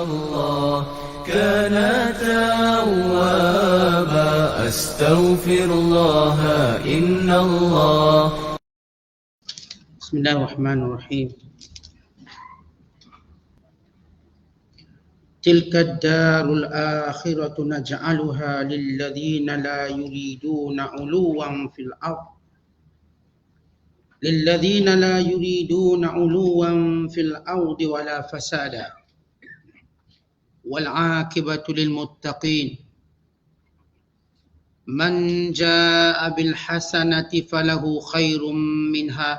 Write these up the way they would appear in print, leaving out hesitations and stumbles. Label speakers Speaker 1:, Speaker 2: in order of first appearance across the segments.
Speaker 1: الله كان توابا أستغفر الله إن الله.
Speaker 2: بسم الله الرحمن الرحيم. تلك الدار الآخرة نجعلها للذين لا يريدون علوا في الأرض ولا فسادا والعاقبة للمتقين. من جاء بالحسنة فله خير منها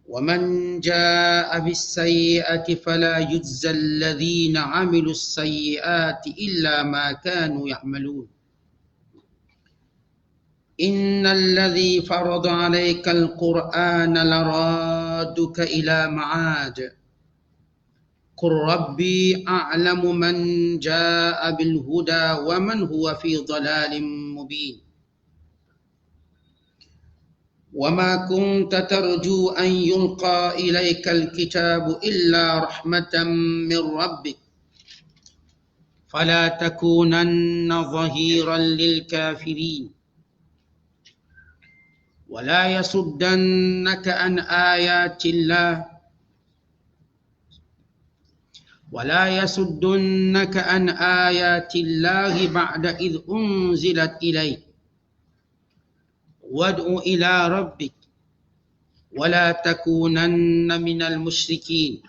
Speaker 2: ومن جاء بالسيئة فلا يجزى الذين عملوا السيئات إلا ما كانوا يعملون. إن الذي فرض عليك القرآن لرادك إلى معاد قل ربي أعلم من جاء بالهدى ومن هو في ضلال مبين. وما كنت ترجو أن يلقى إليك الكتاب إلا رحمة من ربك فلا تكونن ظهيرا للكافرين ولا يصدنك عن آيات الله بعد إذ أنزلت إليك وادع إلى ربك ولا تكونن من المشركين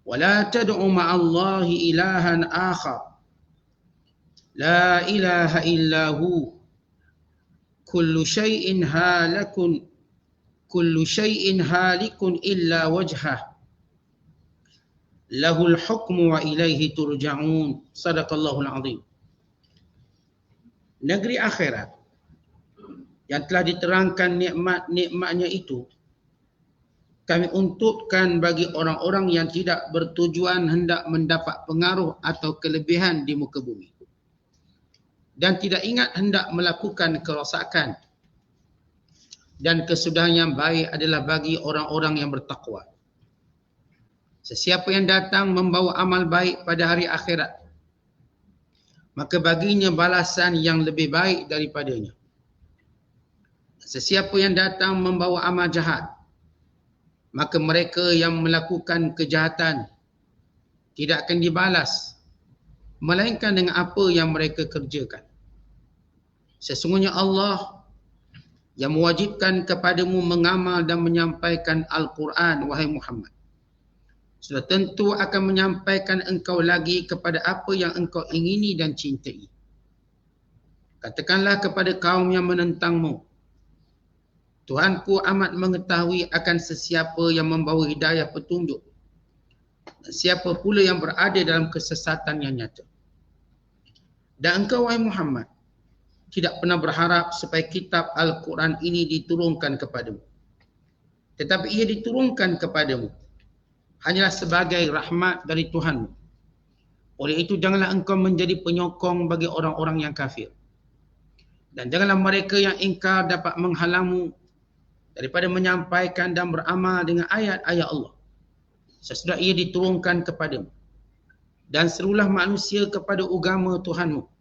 Speaker 2: ولا تدع مع الله إلها آخر لا إله إلا هو كل شيء هالك إلا وجهه له الحكم وإليه ترجعون. صدق الله العظيم. Negeri akhirat yang telah diterangkan nikmat-nikmatnya itu kami untukkan bagi orang-orang yang tidak bertujuan hendak mendapat pengaruh atau kelebihan di muka bumi dan tidak ingat hendak melakukan kerosakan, dan kesudahan yang baik adalah bagi orang-orang yang bertakwa. Sesiapa yang datang membawa amal baik pada hari akhirat, maka baginya balasan yang lebih baik daripadanya. Sesiapa yang datang membawa amal jahat, maka mereka yang melakukan kejahatan tidak akan dibalas melainkan dengan apa yang mereka kerjakan. Sesungguhnya Allah yang mewajibkan kepadamu mengamal dan menyampaikan Al-Quran, wahai Muhammad, sudah tentu akan menyampaikan engkau lagi kepada apa yang engkau ingini dan cintai. Katakanlah kepada kaum yang menentangmu, Tuhanku amat mengetahui akan sesiapa yang membawa hidayah petunjuk dan siapa pula yang berada dalam kesesatan yang nyata. Dan engkau, wahai Muhammad, tidak pernah berharap supaya kitab Al-Quran ini diturunkan kepadamu. Tetapi ia diturunkan kepadamu hanyalah sebagai rahmat dari Tuhanmu. Oleh itu janganlah engkau menjadi penyokong bagi orang-orang yang kafir. Dan janganlah mereka yang ingkar dapat menghalangmu daripada menyampaikan dan beramal dengan ayat-ayat Allah sesudah ia diturunkan kepadamu. Dan serulah manusia kepada agama Tuhanmu.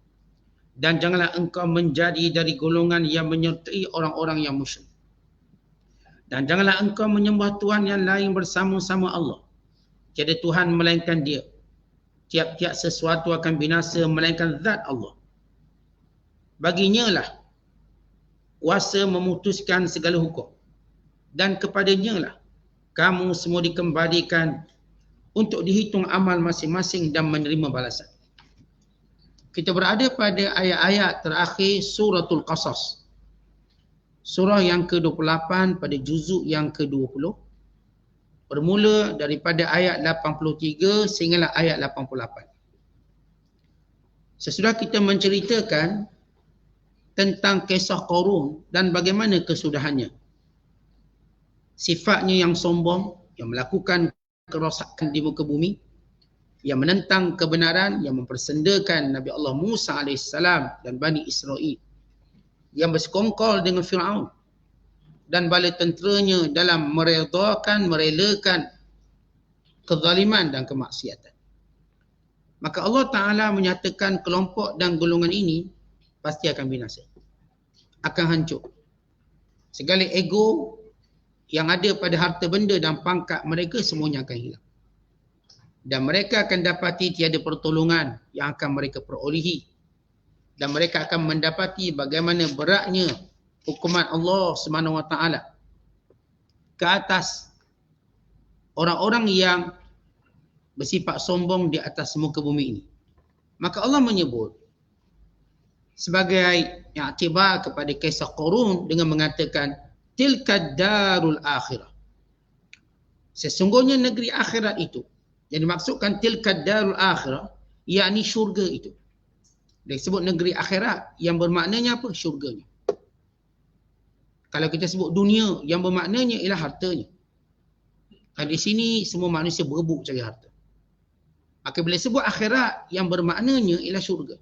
Speaker 2: Dan janganlah engkau menjadi dari golongan yang menyertai orang-orang yang musyrik. Dan janganlah engkau menyembah Tuhan yang lain bersama-sama Allah. Tiada Tuhan melainkan Dia. Tiap-tiap sesuatu akan binasa melainkan zat Allah. Baginya lah kuasa memutuskan segala hukum. Dan kepadanya lah kamu semua dikembalikan untuk dihitung amal masing-masing dan menerima balasan. Kita berada pada ayat-ayat terakhir suratul Qasas. Surah yang ke-28 pada juzuk yang ke-20. Bermula daripada ayat 83 sehinggalah ayat 88. Sesudah kita menceritakan tentang kisah Qarun dan bagaimana kesudahannya. Sifatnya yang sombong, yang melakukan kerosakan di muka bumi, yang menentang kebenaran, yang mempersendakan Nabi Allah Musa AS dan Bani Israel, yang bersekongkol dengan Fir'aun dan bala tenteranya dalam merelakan kezaliman dan kemaksiatan. Maka Allah Ta'ala menyatakan kelompok dan golongan ini pasti akan binasa. Akan hancur. Segala ego yang ada pada harta benda dan pangkat mereka semuanya akan hilang. Dan mereka akan dapati tiada pertolongan yang akan mereka perolehi. Dan mereka akan mendapati bagaimana beratnya hukuman Allah Subhanahu Wa Ta'ala ke atas orang-orang yang bersifat sombong di atas muka bumi ini. Maka Allah menyebut sebagai i'tibar kepada kisah Qarun dengan mengatakan tilka darul akhirah. Sesungguhnya negeri akhirat itu. Yang dimaksudkan tilka darul akhirah, yakni syurga itu. Dia sebut negeri akhirat yang bermaknanya apa? Syurganya. Kalau kita sebut dunia yang bermaknanya ialah hartanya. Kalau di sini semua manusia berebut cari harta. Maka bila sebut akhirat yang bermaknanya ialah syurga.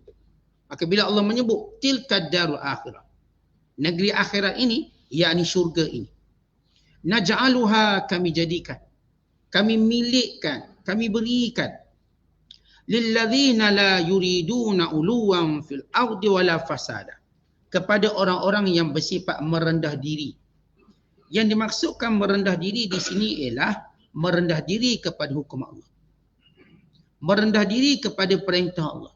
Speaker 2: Maka bila Allah menyebut tilka darul akhirah, negeri akhirat ini yakni syurga ini. Naj'aluha, kami jadikan, kami milikkan, kami berikan lilladzina la yuriduna uluwan fil ardi wala fasada, kepada orang-orang yang bersifat merendah diri. Yang dimaksudkan merendah diri di sini ialah merendah diri kepada hukum Allah. Merendah diri kepada perintah Allah.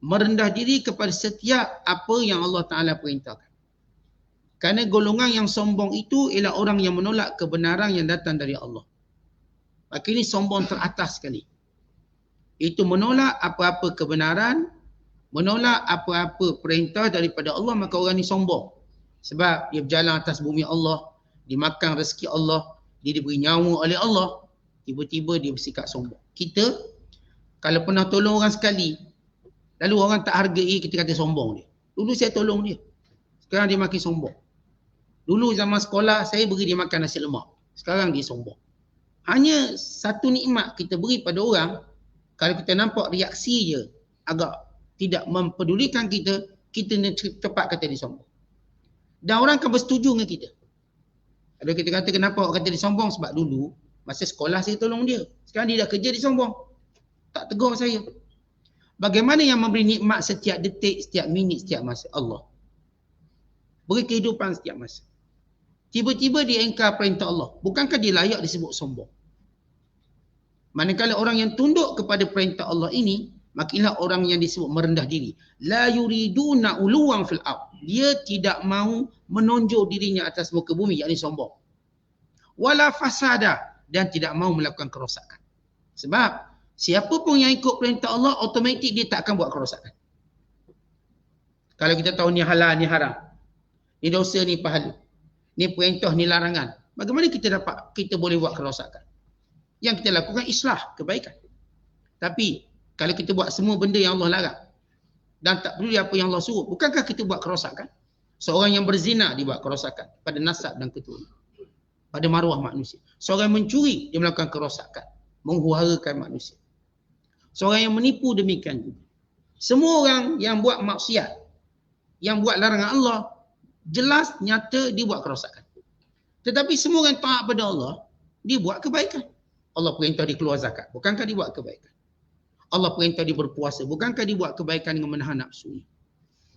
Speaker 2: Merendah diri kepada setiap apa yang Allah Ta'ala perintahkan. Kerana golongan yang sombong itu ialah orang yang menolak kebenaran yang datang dari Allah. Maka ini sombong teratas sekali. Itu menolak apa-apa kebenaran, menolak apa-apa perintah daripada Allah, maka orang ni sombong. Sebab dia berjalan atas bumi Allah, dimakan rezeki Allah, dia diberi nyawa oleh Allah, tiba-tiba dia bersikap sombong. Kita kalau pernah tolong orang sekali, lalu orang tak hargai, kita kata sombong dia. Dulu saya tolong dia, sekarang dia makin sombong. Dulu zaman sekolah saya beri dia makan nasi lemak, sekarang dia sombong. Hanya satu nikmat kita beri pada orang, kalau kita nampak reaksi je agak tidak mempedulikan kita, kita cepat kata dia sombong. Dan orang akan bersetuju dengan kita. Kalau kita kata kenapa orang kata dia sombong, sebab dulu masa sekolah saya tolong dia, sekarang dia dah kerja dia sombong, tak tegur saya. Bagaimana yang memberi nikmat setiap detik, setiap minit, setiap masa? Allah. Beri kehidupan setiap masa. Tiba-tiba dia ingkar perintah Allah. Bukankah dia layak disebut sombong? Manakala orang yang tunduk kepada perintah Allah ini, makinlah orang yang disebut merendah diri. La yuriduna uluwan fil ard. Dia tidak mahu menonjol dirinya atas muka bumi, yakni sombong. Wala fasada, dan tidak mahu melakukan kerosakan. Sebab siapa pun yang ikut perintah Allah, automatik dia tak akan buat kerosakan. Kalau kita tahu ni halal, ni haram, ni dosa, ni pahala, ni perintah, ni larangan, bagaimana kita boleh buat kerosakan? Yang kita lakukan islah, kebaikan. Tapi kalau kita buat semua benda yang Allah larang dan tak peduli apa yang Allah suruh, bukankah kita buat kerosakan? Seorang yang berzina dia buat kerosakan pada nasab dan keturunan, pada maruah manusia. Seorang yang mencuri dia melakukan kerosakan, menghuarakan manusia. Seorang yang menipu demikian juga. Semua orang yang buat maksiat, yang buat larangan Allah, jelas nyata dia buat kerosakan. Tetapi semua orang taat pada Allah, dia buat kebaikan. Allah perintah dia keluar zakat, bukankah dia buat kebaikan? Allah perintah dia berpuasa, bukankah dia buat kebaikan dengan menahan nafsu?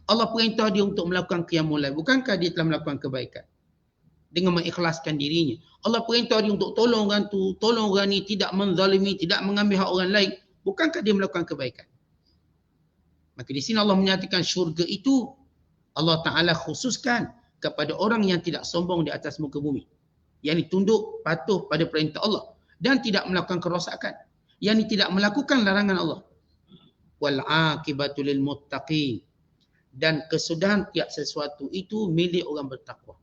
Speaker 2: Allah perintah dia untuk melakukan qiyamul lail, bukankah dia telah melakukan kebaikan dengan mengikhlaskan dirinya? Allah perintah dia untuk tolong orang tu, tolong orang ni, tidak menzalimi, tidak mengambil hak orang lain, bukankah dia melakukan kebaikan? Maka di sini Allah menyatakan syurga itu Allah Ta'ala khususkan kepada orang yang tidak sombong di atas muka bumi, yang tunduk patuh pada perintah Allah dan tidak melakukan kerosakan, yang tidak melakukan larangan Allah. Wal aqibatu lil muttaqin, dan kesudahan tiap sesuatu itu milik orang bertakwa.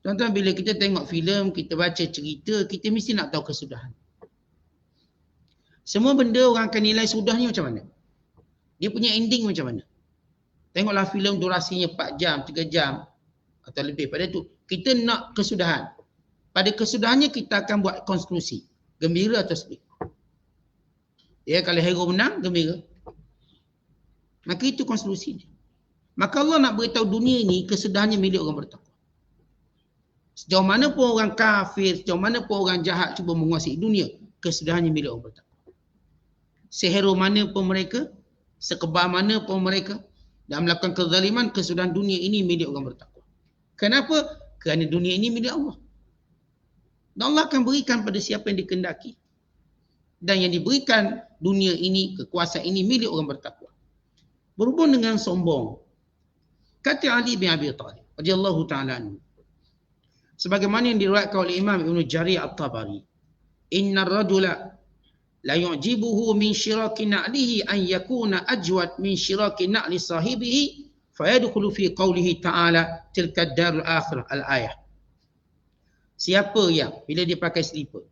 Speaker 2: Tuan-tuan, bila kita tengok filem, kita baca cerita, kita mesti nak tahu kesudahan. Semua benda orang akan nilai sudahnya macam mana, dia punya ending macam mana. Tengoklah filem durasinya 4 jam, 3 jam atau lebih. Pada itu kita nak kesudahan. Pada kesudahannya kita akan buat konklusi, gembira atau sedih. Ya, kalau hero menang, gembira. Maka itu konklusinya. Maka Allah nak beritahu dunia ini kesudahannya milik orang bertakwa. Sejauh mana pun orang kafir, sejauh mana pun orang jahat cuba menguasai dunia, kesudahannya milik orang bertakwa. Sehero mana pun mereka, sekebal mana pun mereka, dan melakukan kezaliman, kesudahan dunia ini milik orang bertakwa. Kenapa? Kerana dunia ini milik Allah. Dan Allah akan berikan pada siapa yang dikehendaki. Dan yang diberikan dunia ini, kekuasaan ini milik orang bertakwa. Berhubung dengan sombong, kata Ali bin Abi Thalib radhiyallahu ta'ala anhu, sebagaimana yang diriwayatkan oleh Imam Ibn Jarir At-Tabari, innar rajula la yu'jibuhu min shiraki na'lihi an yakuna ajwad min shiraki na'li sahibihi fayadkhulu fi qawlihi ta'ala tilka ad-darul akhirah al-ayah. Siapa yang bila dia pakai slipper,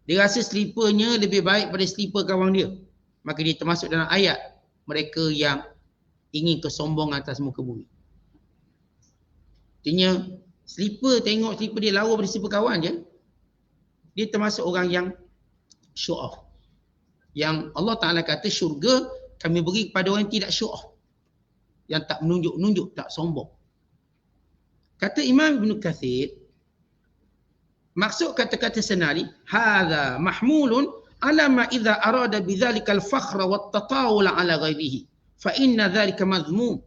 Speaker 2: dia rasa slippernya lebih baik pada slipper kawan dia, maka dia termasuk dalam ayat mereka yang ingin kesombongan atas muka bumi. Artinya slipper, tengok slipper dia lawa pada slipper kawan je, dia termasuk orang yang show off. Yang Allah Ta'ala kata syurga kami beri kepada orang yang tidak show off, yang tak menunjuk-nunjuk, tak sombong. Kata Imam Ibn Kathir, maksud kata-kata senari, hadza mahmulun ala ma idza arada bidzalika al-fakhra wat-tatawul ala ghairihi fa inna dzalika mazmum.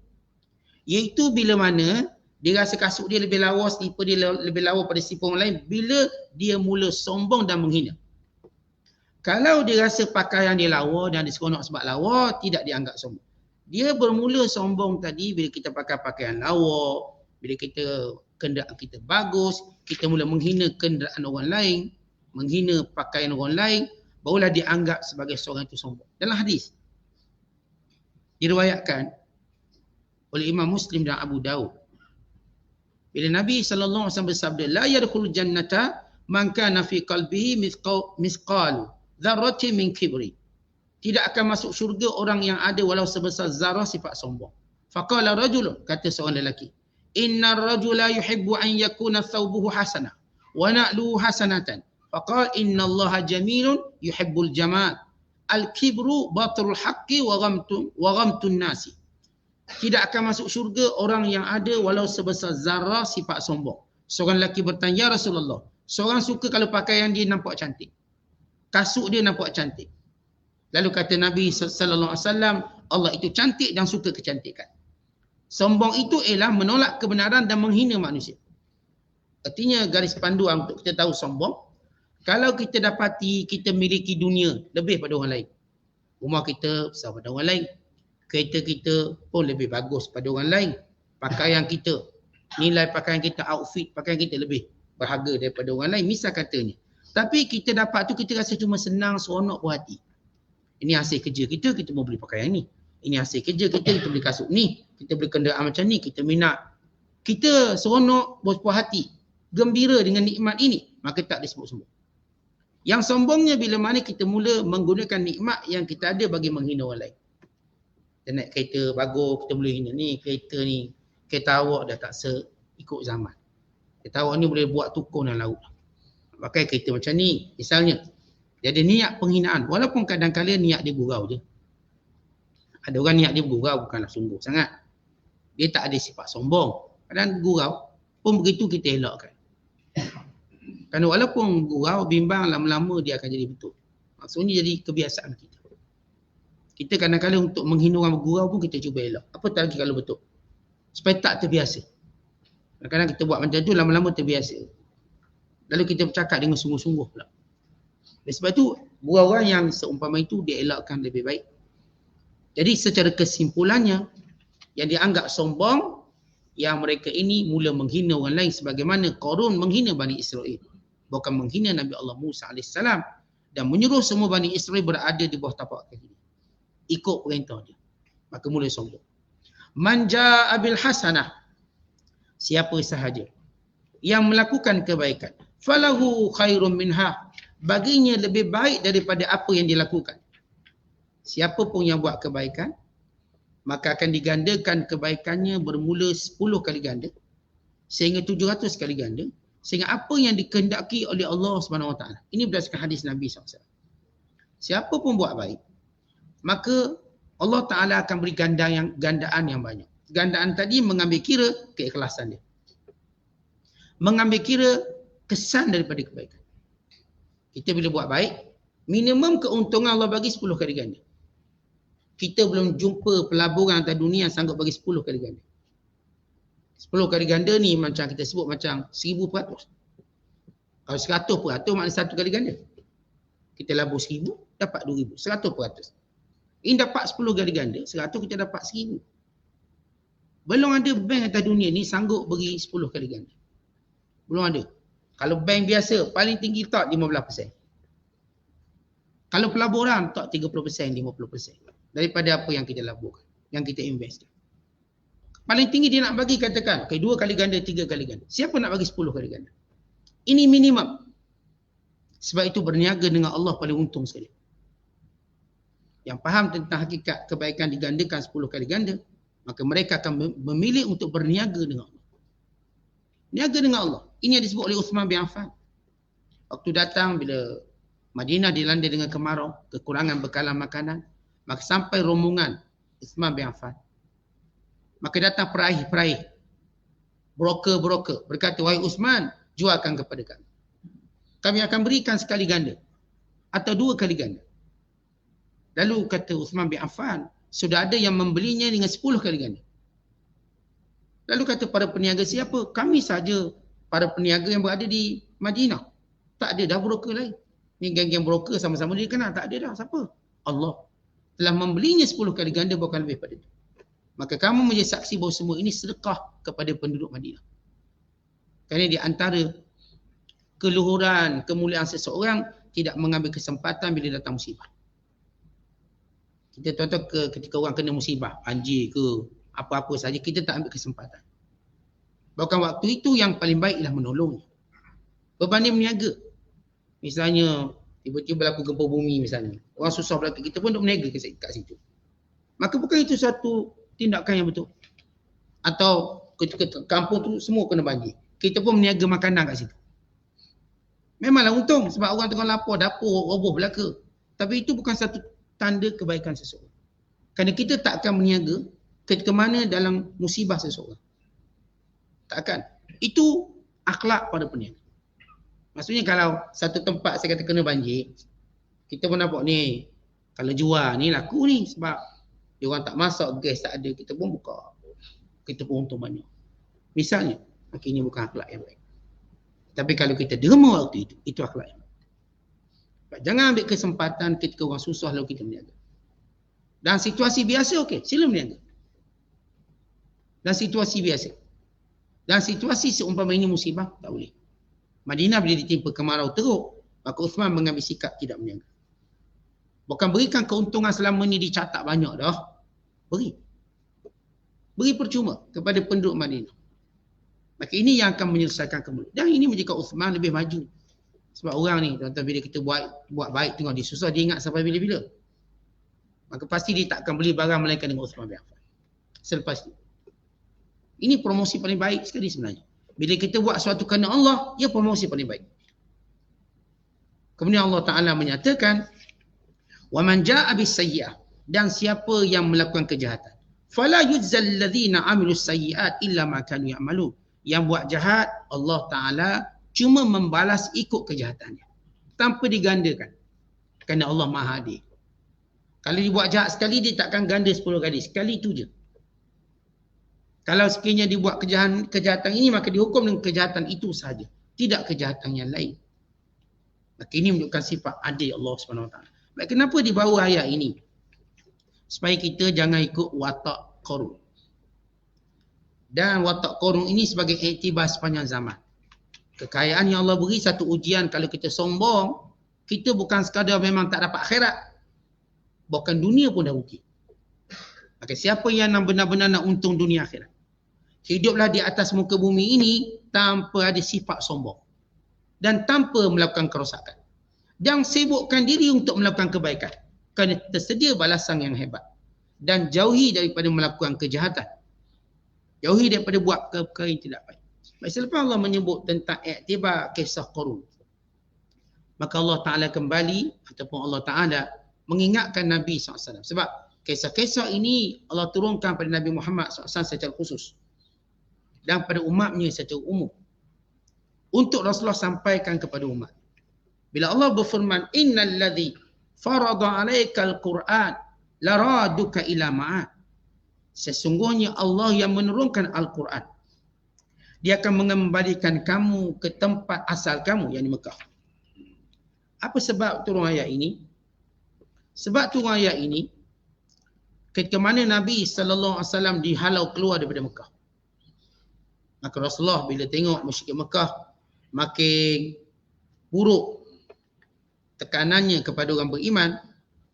Speaker 2: Iaitu bila mana dia rasa kasut dia lebih lawa, slipper dia lebih lawa pada slipper orang lain, bila dia mula sombong dan menghina. Kalau dia rasa pakaian dia lawa dan dia seronok sebab lawa, tidak dianggap sombong. Dia bermula sombong tadi bila kita pakai pakaian lawa, bila kita kenderaan kita bagus, kita mula menghina kenderaan orang lain, menghina pakaian orang lain, barulah dianggap sebagai seorang itu sombong. Dalam hadis diriwayatkan oleh Imam Muslim dan Abu Daud, bila Nabi sallallahu alaihi wasallam bersabda, la yadkhulul jannata man kana fi qalbihi mithqalu dzarratin min kibri. Tidak akan masuk syurga orang yang ada walau sebesar zarah sifat sombong. Faqala rajulun, kata seorang lelaki, innar rajula yuhibbu an yakuna thawbuhu hasanah wa na'luhu hasanatan. Faqala innallaha jamilun yuhibbul jamal. Al-kibru batrul haqqi wa ghamtun nasi. Tidak akan masuk syurga orang yang ada walau sebesar zarah sifat sombong. Seorang lelaki bertanya, ya Rasulullah, seorang suka kalau pakaian dia nampak cantik, kasut dia nampak cantik. Lalu kata Nabi sallallahu alaihi wasallam, Allah itu cantik dan suka kecantikan. Sombong itu ialah menolak kebenaran dan menghina manusia. Artinya garis panduan untuk kita tahu sombong, kalau kita dapati kita miliki dunia lebih pada orang lain, rumah kita besar pada orang lain, kereta kita pun lebih bagus pada orang lain, pakaian kita, nilai pakaian kita, outfit pakaian kita lebih berharga daripada orang lain, misal katanya. Tapi kita dapat tu kita rasa cuma senang, seronok puas hati. Ini hasil kerja kita, kita mau beli pakaian ni. Ini hasil kerja kita beli kasut ni, kita beli kenderaan macam ni, kita minat. Kita seronok, puas hati, gembira dengan nikmat ini, maka tak disebut sombong. Yang sombongnya bila mana kita mula menggunakan nikmat yang kita ada bagi menghina orang lain. Kita naik kereta bagus, kita boleh hina ni, kereta awak dah tak seikut zaman. Kereta awak ni boleh buat tukung dan laut. Pakai kereta macam ni, misalnya. Jadi niat penghinaan, walaupun kadang-kadang niat dia gurau je. Ada orang niat dia gurau bukanlah sungguh sangat. Dia tak ada sifat sombong. Kadang gurau, pun begitu kita elakkan. Kerana walaupun gurau, bimbang, lama-lama dia akan jadi betul. Maksudnya jadi kebiasaan kita. Kita kadang-kadang untuk menghina orang bergurau pun kita cuba elak. Apatah lagi kalau betul. Supaya tak terbiasa. Kadang-kadang kita buat macam tu, lama-lama terbiasa. Lalu kita bercakap dengan sungguh-sungguh pula. Oleh sebab itu, orang yang seumpama itu dia elakkan lebih baik. Jadi secara kesimpulannya, yang dianggap sombong, yang mereka ini mula menghina orang lain sebagaimana Qarun menghina Bani Israel. Bukan menghina Nabi Allah Musa AS dan menyuruh semua Bani Israel berada di bawah tapak kaki. Ikut perintah dia. Maka mula sombong. Man jaa bil hasanah, siapa sahaja yang melakukan kebaikan, falahu khairum minha, baginya lebih baik daripada apa yang dilakukan. Siapa pun yang buat kebaikan, maka akan digandakan kebaikannya bermula 10 kali ganda sehingga 700 kali ganda, sehingga apa yang dikehendaki oleh Allah SWT. Ini berdasarkan hadis Nabi SAW. Siapa pun buat baik, maka Allah Ta'ala akan beri gandaan yang banyak. Gandaan tadi mengambil kira keikhlasan dia, mengambil kira kesan daripada kebaikan. Kita bila buat baik, Minimum keuntungan Allah bagi 10 kali ganda. Kita belum jumpa pelaburan atas dunia yang sanggup bagi 10 kali ganda. 10 kali ganda ni macam kita sebut macam 1000%. Kalau 100% maknanya 1 kali ganda. Kita labur 1000, dapat 2000. 100%. Ini dapat 10 kali ganda, 100 kita dapat 1000. Belum ada bank atas dunia ni sanggup bagi 10 kali ganda. Belum ada. Kalau bank biasa, paling tinggi tak 15%. Kalau pelaburan, tak 30%, 50%. Daripada apa yang kita laburkan, yang kita invest. Paling tinggi dia nak bagi katakan, okay, 2 kali ganda, 3 kali ganda. Siapa nak bagi 10 kali ganda? Ini minimum. Sebab itu berniaga dengan Allah paling untung sekali. Yang faham tentang hakikat kebaikan digandakan 10 kali ganda, maka mereka akan memilih untuk berniaga dengan Allah. Niaga dengan Allah. Ini yang disebut oleh Uthman bin Affan. Waktu datang bila Madinah dilanda dengan kemarau, kekurangan bekalan makanan, maka sampai rombongan Uthman bin Affan. Maka datang peraih-peraih, broker-broker berkata, wahai Uthman, jualkan kepada kami. Kami akan berikan sekali ganda atau 2 kali ganda. Lalu kata Uthman bin Affan, sudah ada yang membelinya dengan 10 kali ganda. Lalu kata para peniaga, siapa? Kami saja para peniaga yang berada di Madinah. Tak ada dah broker lain. Ni geng-geng broker sama-sama dia kenal. Tak ada dah. Siapa? Allah telah membelinya 10 kali ganda, bahkan lebih pada itu. Maka kamu menjadi saksi bahawa semua ini sedekah kepada penduduk Madinah. Kerana di antara keluhuran, kemuliaan seseorang tidak mengambil kesempatan bila datang musibah. Kita contoh ketika orang kena musibah, banjir ke, apa-apa saja, kita tak ambil kesempatan. Bahkan waktu itu yang paling baik ialah menolong. Berbanding meniaga. Misalnya, tiba-tiba berlaku gempa bumi misalnya. Orang susah berlaku, kita pun untuk meniaga kat situ. Maka bukan itu satu tindakan yang betul. Atau ketika kampung tu semua kena banjir, kita pun meniaga makanan kat situ. Memanglah untung sebab orang tengah lapar, dapur roboh belaka. Tapi itu bukan satu tanda kebaikan seseorang. Kerana kita tak akan meniaga ketika mana dalam musibah seseorang. Tak akan. Itu akhlak pada peniaga. Maksudnya kalau satu tempat saya kata kena banjir, kita pun nampak ni, kalau jual ni laku ni sebab dia orang tak masak, gas tak ada, kita pun buka. Kita pun untung banyak. Misalnya, akhirnya bukan akhlak yang baik. Tapi kalau kita derma waktu itu akhlak yang baik. Jangan ambil kesempatan ketika orang susah lalu kita meniaga. Dan situasi biasa, okey, sila meniaga. Dan situasi biasa. Dan situasi seumpama ini musibah, tak boleh. Madinah bila ditimpa kemarau teruk, maka Uthman mengambil sikap tidak meniaga. Bukan berikan keuntungan selama ni dicatat banyak dah. Beri. Beri percuma kepada penduduk Madinah. Maka ini yang akan menyelesaikan kemuliaan. Dan ini menjadikan Uthman lebih maju. Sebab orang ni, tuan-tuan, bila kita buat baik tengok dia susah, dia ingat sampai bila-bila. Maka pasti dia tak akan beli barang melainkan dengan Uthman bin Affan. Selepas itu. Ini promosi paling baik sekali sebenarnya. Bila kita buat sesuatu kerana Allah, ia promosi paling baik. Kemudian Allah Ta'ala menyatakan, وَمَنْ جَاءَ بِالسَّيِّئَةِ, dan siapa yang melakukan kejahatan, فَلَا يُجْزَى الَّذِينَ عَمِلُوا السَّيِّئَاتِ إِلَّا مَا كَانُوا يَعْمَلُونَ. Yang buat jahat, Allah Ta'ala cuma membalas ikut kejahatannya. Tanpa digandakan. Kerana Allah Maha Adil. Kalau dia buat jahat sekali, dia takkan ganda 10 kali. Sekali itu je. Kalau sekiranya dia buat kejahatan ini, maka dihukum dengan kejahatan itu sahaja. Tidak kejahatan yang lain. Maka ini menunjukkan sifat adil Allah SWT. Baik, kenapa dibawa ayat ini? Supaya kita jangan ikut watak Qarun. Dan watak Qarun ini sebagai iktibar sepanjang zaman. Kekayaan yang Allah beri satu ujian. Kalau kita sombong, kita bukan sekadar memang tak dapat akhirat. Bahkan dunia pun dah rugi. Maka siapa yang benar-benar nak untung dunia akhirat, hiduplah di atas muka bumi ini tanpa ada sifat sombong. Dan tanpa melakukan kerosakan. Dan sibukkan diri untuk melakukan kebaikan. Kerana tersedia balasan yang hebat. Dan jauhi daripada melakukan kejahatan. Jauhi daripada buat perkara yang tidak baik. Baik, selepas Allah menyebut tentang iktibar kisah Qarun, maka Allah Ta'ala kembali, ataupun Allah Ta'ala mengingatkan Nabi SAW. Sebab kisah-kisah ini Allah turunkan pada Nabi Muhammad SAW secara khusus. Dan pada umatnya secara umum. Untuk Rasulullah sampaikan kepada umat. Bila Allah berfirman, innal ladzi farada 'alaikal Qur'an laraduka ila ma'ad. Sesungguhnya Allah yang menurunkan Al-Quran, dia akan mengembalikan kamu ke tempat asal kamu, yakni Mekah. Apa sebab turun ayat ini? Sebab turun ayat ini ketika mana Nabi SAW dihalau keluar daripada Mekah. Maka Rasulullah bila tengok musyrik Mekah makin buruk tekanannya kepada orang beriman,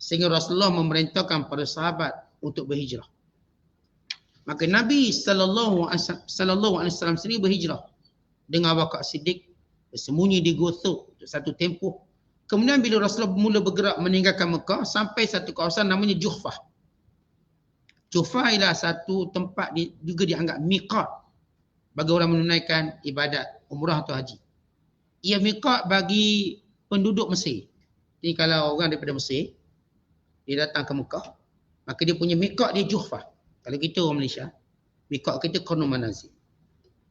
Speaker 2: sehingga Rasulullah memerintahkan para sahabat untuk berhijrah. Maka Nabi sallallahu alaihi wasallam sendiri berhijrah dengan Abu Bakar Siddiq, bersembunyi di Ghuthur untuk satu tempoh. Kemudian bila Rasulullah mula bergerak meninggalkan Mekah sampai satu kawasan namanya Juhfah. Juhfah ialah satu tempat juga dianggap miqat bagi orang menunaikan ibadat umrah atau haji. Ia miqat bagi penduduk Mesir. Jadi kalau orang daripada Mesir dia datang ke Mekah, maka dia punya miqat dia Juhfah. Kalau kita orang Malaysia, miqat kita Qarnul Manazil.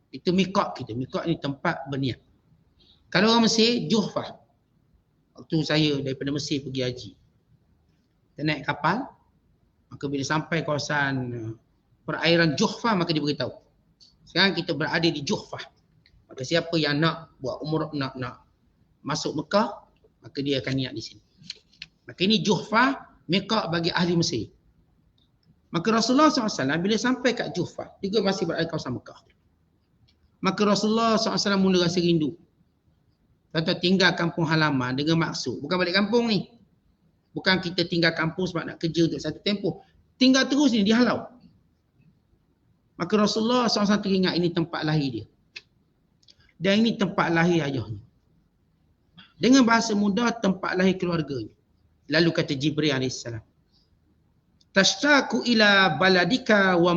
Speaker 2: Itu miqat kita. Miqat ni tempat berniat. Kalau orang Mesir, Juhfah. Waktu saya daripada Mesir pergi haji, kita naik kapal, maka bila sampai kawasan perairan Juhfah, maka dia beritahu, sekarang kita berada di Juhfah. Maka siapa yang nak buat umrah, nak masuk Mekah, maka dia akan niat di sini. Maka ini Juhfah, miqat bagi ahli Mesir. Maka Rasulullah SAW bila sampai kat Juhfah, juga masih berada kawasan Mekah. Maka Rasulullah SAW mula rasa rindu. Atau tinggal kampung halaman dengan maksud, bukan balik kampung ni. Bukan kita tinggal kampung sebab nak kerja untuk satu tempoh. Tinggal terus ni, dihalau. Maka Rasulullah SAW teringat ini tempat lahir dia. Dan ini tempat lahir ayahnya. Dengan bahasa mudah, tempat lahir keluarganya. Lalu kata Jibril AS, tashtaqu ila baladika wa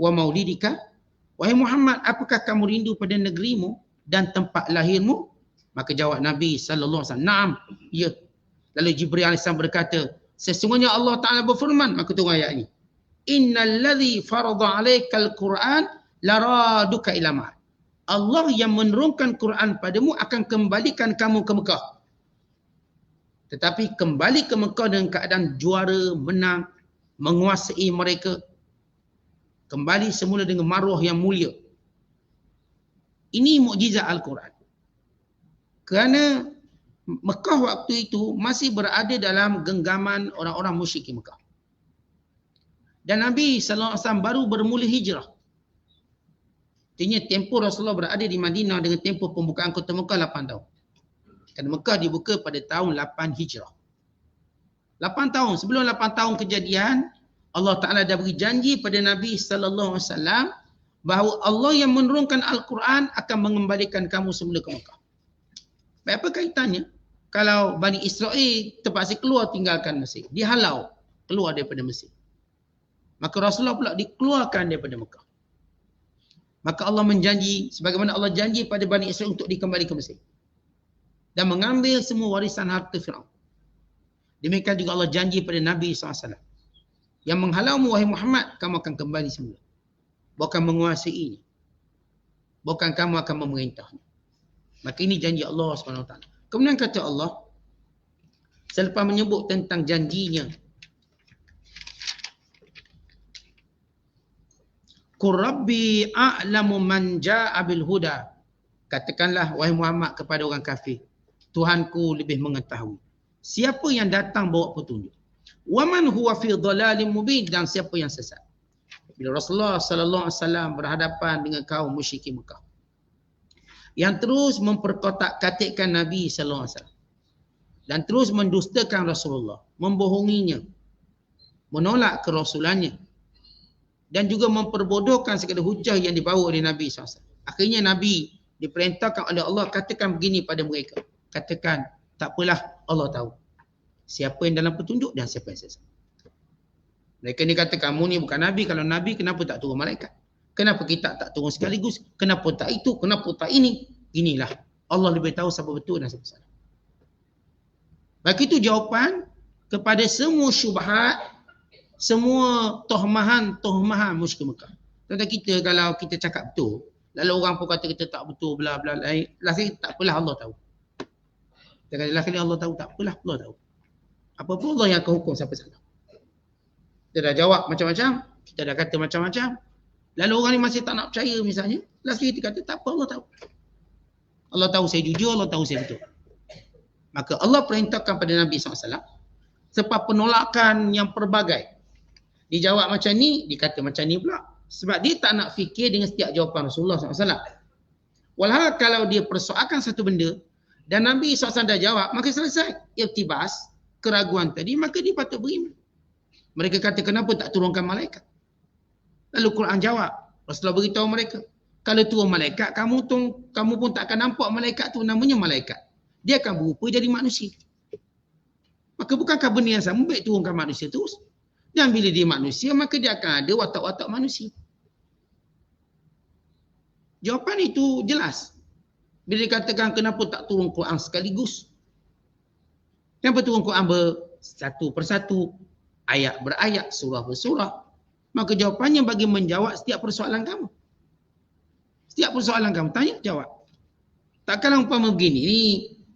Speaker 2: maulidika. Wahai Muhammad, apakah kamu rindu pada negerimu dan tempat lahirmu? Maka jawab Nabi SAW, na'am, ya. Lalu Jibril AS berkata, sesungguhnya Allah Ta'ala berfirman, maka turun ayat ini, innal ladzi farada 'alaikal Qur'an laraduka ila ma'ad. Allah yang menurunkan Quran padamu akan kembalikan kamu ke Mekah. Tetapi kembali ke Mekah dengan keadaan juara, menang, menguasai mereka. Kembali semula dengan maruah yang mulia. Ini mukjizat Al-Quran. Kerana Mekah waktu itu masih berada dalam genggaman orang-orang musyrik Mekah. Dan Nabi SAW baru bermula hijrah. Artinya tempoh Rasulullah berada di Madinah dengan tempoh pembukaan kota Mekah 8 tahun. Kerana Mekah dibuka pada tahun 8 Hijrah. 8 tahun, sebelum 8 tahun kejadian, Allah Ta'ala dah beri janji pada Nabi SAW bahawa Allah yang menurunkan Al-Quran akan mengembalikan kamu semula ke Mekah. Baik, apa kaitannya? Kalau Bani Israel terpaksa keluar tinggalkan Mesir, dihalau keluar daripada Mesir, maka Rasulullah pula dikeluarkan daripada Mekah. Maka Allah menjanji, sebagaimana Allah janji pada Bani Israel untuk dikembali ke Mesir dan mengambil semua warisan harta Firaun. Demikian juga Allah janji pada Nabi SAW, yang menghalaumu wahai Muhammad, kamu akan kembali semula, bukan menguasainya, bukan kamu akan memerintahnya. Maka ini janji Allah SWT. Kemudian kata Allah, selepas menyebut tentang janjinya, Qur Rabbi a'lamu man ja'a bil huda. Katakanlah wahai Muhammad kepada orang kafir, Tuhanku lebih mengetahui siapa yang datang bawa petunjuk. Wa man huwa fi dhalalim mubin, dan siapa yang sesat. Bila Rasulullah sallallahu alaihi wasallam berhadapan dengan kaum musyrikin Mekah yang terus memperkotak-katikkan Nabi sallallahu alaihi wasallam dan terus mendustakan Rasulullah, membohonginya, menolak kerasulannya, dan juga memperbodohkan segala hujah yang dibawa oleh Nabi SAW. Akhirnya Nabi diperintahkan oleh Allah, katakan begini pada mereka. Katakan, tak apalah, Allah tahu siapa yang dalam petunjuk dan siapa yang sesat. Mereka ni kata, kamu ni bukan Nabi. Kalau Nabi, kenapa tak turun malaikat? Kenapa kita tak turun sekaligus? Kenapa tak itu? Kenapa tak ini? Inilah, Allah lebih tahu siapa betul dan siapa salah. Baik, itu jawapan kepada semua syubhat, semua tohmahan musyrik Mekah. Tentang kita, kalau kita cakap betul, lalu orang pun kata kita tak betul, bla bla bla, last tak apalah, Allah tahu. Dia kata lah kali Allah tahu, tak apalah, Allah tahu. Apa pun Allah yang akan hukum siapa salah. Dia dah jawab macam-macam, kita dah kata macam-macam. Lalu orang ni masih tak nak percaya misalnya, last kita kata tak apa, Allah tahu. Allah tahu saya jujur, Allah tahu saya betul. Maka Allah perintahkan pada Nabi SAW sebab penolakan yang pelbagai. Dijawab macam ni, dikata macam ni pula. Sebab dia tak nak fikir dengan setiap jawapan Rasulullah SAW. Walhal kalau dia persoalkan satu benda dan Nabi SAW dah jawab, maka selesai. Irtibas, keraguan tadi, maka dia patut beriman. Mereka kata kenapa tak turunkan malaikat? Lalu Quran jawab. Rasulullah beritahu mereka, kalau turun malaikat, kamu pun tak akan nampak malaikat tu namanya malaikat. Dia akan berupa jadi manusia. Maka bukankah benda yang sama baik turunkan manusia terus? Dan bila dia manusia, maka dia akan ada watak-watak manusia. Jawapan itu jelas. Bila dikatakan kenapa tak turun Quran sekaligus? Kenapa turun Quran satu persatu, ayat berayat, surah bersurah? Maka jawapannya bagi menjawab setiap persoalan kamu. Setiap persoalan kamu tanya, jawab. Takkanlah umpama begini, ni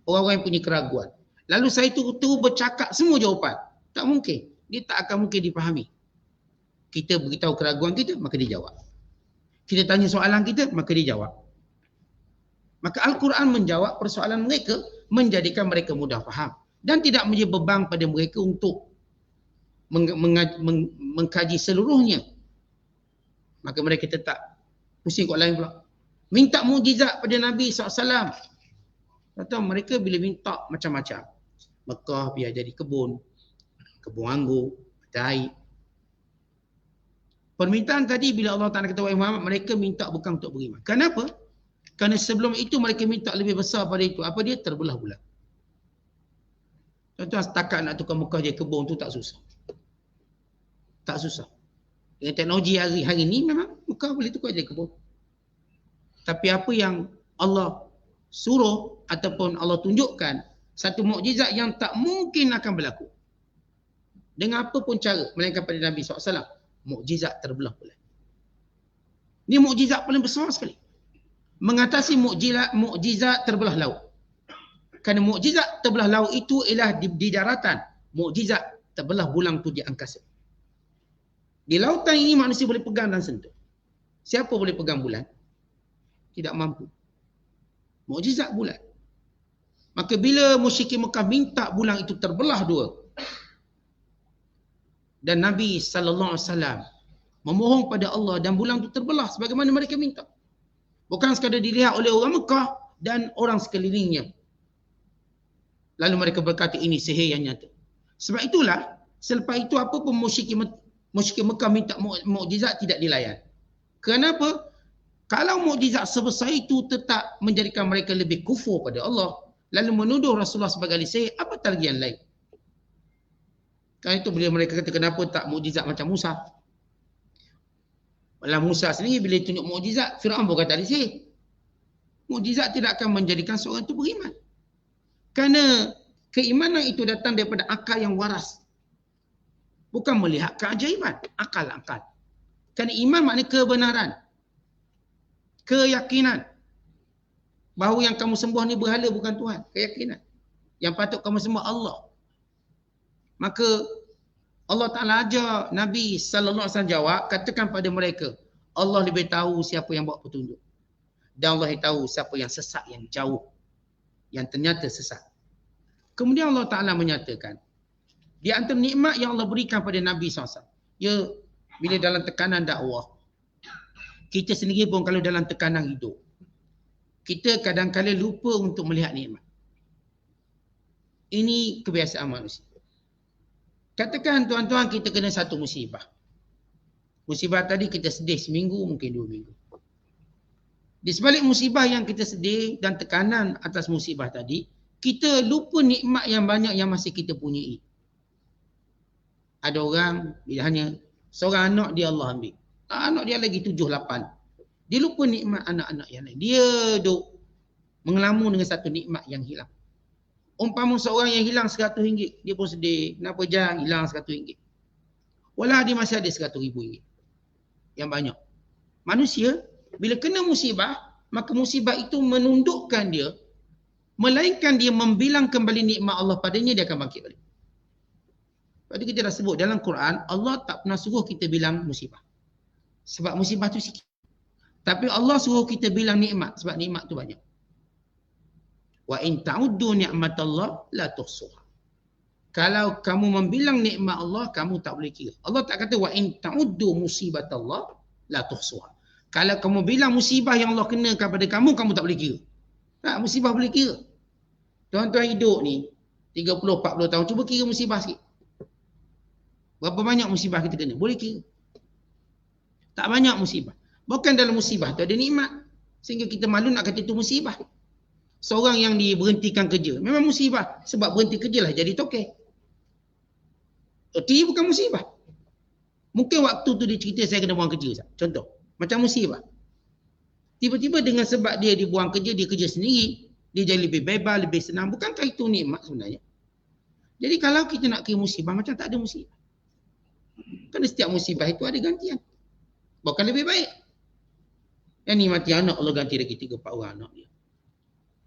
Speaker 2: orang-orang yang punya keraguan. Lalu saya tu bercakap semua jawapan. Tak mungkin. Dia tak akan mungkin dipahami. Kita beritahu keraguan kita, maka dia jawab. Kita tanya soalan kita, maka dia jawab. Maka Al-Quran menjawab persoalan mereka, menjadikan mereka mudah faham. Dan tidak menjadi beban pada mereka untuk mengkaji seluruhnya. Maka mereka tetap pusing kot lain pula. Minta mukjizat pada Nabi SAW. Tahu mereka bila minta macam-macam. Mekah biar jadi kebun anggur, air. Permintaan tadi bila Allah Ta'ala kata wahai Muhammad, mereka minta bukan untuk beriman. Kenapa? Kerana sebelum itu mereka minta lebih besar pada itu. Apa dia? Terbelah bulan. Tuan-tuan, setakat nak tukar Mekah jadi kebun tu tak susah. Tak susah. Dengan teknologi hari ini memang Mekah boleh tukar jadi kebun. Tapi apa yang Allah suruh ataupun Allah tunjukkan, satu mukjizat yang tak mungkin akan berlaku. Dengan apa pun cara, melainkan pada Nabi SAW, mukjizat terbelah bulan. Ini mukjizat paling besar sekali. Mengatasi mukjizat terbelah laut. Kerana mukjizat terbelah laut itu ialah di daratan. Mukjizat terbelah bulan tu di angkasa. Di lautan ini manusia boleh pegang dan sentuh. Siapa boleh pegang bulan? Tidak mampu. Mukjizat bulan. Maka bila musyrikin Mekah minta bulan itu terbelah dua, dan Nabi SAW memohon pada Allah dan bulan itu terbelah sebagaimana mereka minta. Bukan sekadar dilihat oleh orang Mekah dan orang sekelilingnya. Lalu mereka berkata ini sihir yang nyata. Sebab itulah, selepas itu apa pun musyrikin Mekah minta mukjizat tidak dilayan. Kenapa? Kalau mukjizat sebesar itu tetap menjadikan mereka lebih kufur pada Allah, lalu menuduh Rasulullah sebagai sihir, apa lagi yang lain? Kan itu bila mereka kata kenapa tak mukjizat macam Musa. Malah Musa sendiri bila tunjuk mukjizat, Firaun pun kata dia sihir. Mukjizat tidak akan menjadikan seorang itu beriman. Kerana keimanan itu datang daripada akal yang waras. Bukan melihat keajaiban, akal-akal. Kerana iman maknanya kebenaran. Keyakinan. Bahawa yang kamu sembah ni berhala bukan Tuhan. Keyakinan. Yang patut kamu sembah Allah. Maka Allah Ta'ala ajar Nabi SAW jawab, katakan pada mereka, Allah lebih tahu siapa yang bawa petunjuk. Dan Allah tahu siapa yang sesat, yang jauh. Yang ternyata sesat. Kemudian Allah Ta'ala menyatakan, di antara nikmat yang Allah berikan pada Nabi SAW, ya, bila dalam tekanan dakwah, kita sendiri pun kalau dalam tekanan hidup, kita kadang-kadang lupa untuk melihat nikmat. Ini kebiasaan manusia. Katakan tuan-tuan kita kena satu musibah. Musibah tadi kita sedih seminggu, mungkin 2 minggu. Di sebalik musibah yang kita sedih dan tekanan atas musibah tadi, kita lupa nikmat yang banyak yang masih kita punyai. Ada orang, bila hanya seorang anak dia Allah ambil. Anak dia lagi 7, 8. Dia lupa nikmat anak-anak yang lain. Dia duk mengelamun dengan satu nikmat yang hilang. Umpama seorang yang hilang RM100, dia pun sedih. Kenapa jangan hilang RM100? Walau dia masih ada RM100,000 yang banyak. Manusia, bila kena musibah, maka musibah itu menundukkan dia melainkan dia membilang kembali nikmat Allah padanya, dia akan bangkit balik. Lepas tu kita dah sebut dalam Quran, Allah tak pernah suruh kita bilang musibah. Sebab musibah tu sikit. Tapi Allah suruh kita bilang nikmat, sebab nikmat tu banyak. Wa in ta'uddu ni'matallah la tuhsuha. Kalau kamu membilang nikmat Allah, kamu tak boleh kira. Allah tak kata wa in ta'uddu musibatallah la tuhsuha. Kalau kamu bilang musibah yang Allah kenakan pada kamu, kamu tak boleh kira. Tak, musibah boleh kira. Tuan-tuan hidup ni 30-40 tahun, cuba kira musibah sikit. Berapa banyak musibah kita kena? Boleh kira. Tak banyak musibah. Bukan dalam musibah tu ada nikmat. Sehingga kita malu nak kata itu musibah. Seorang yang diberhentikan kerja, memang musibah. Sebab berhenti kerja lah jadi tokek. Itu bukan musibah. Mungkin waktu tu dia cerita saya kena buang kerja. Contoh. Macam musibah. Tiba-tiba dengan sebab dia dibuang kerja, dia kerja sendiri. Dia jadi lebih bebas, lebih senang. Bukankah itu nikmat sebenarnya? Jadi kalau kita nak kira musibah, macam tak ada musibah. Kerana setiap musibah itu ada gantian. Bukan lebih baik. Yang ni mati anak, Allah ganti lagi 3-4 orang anak dia.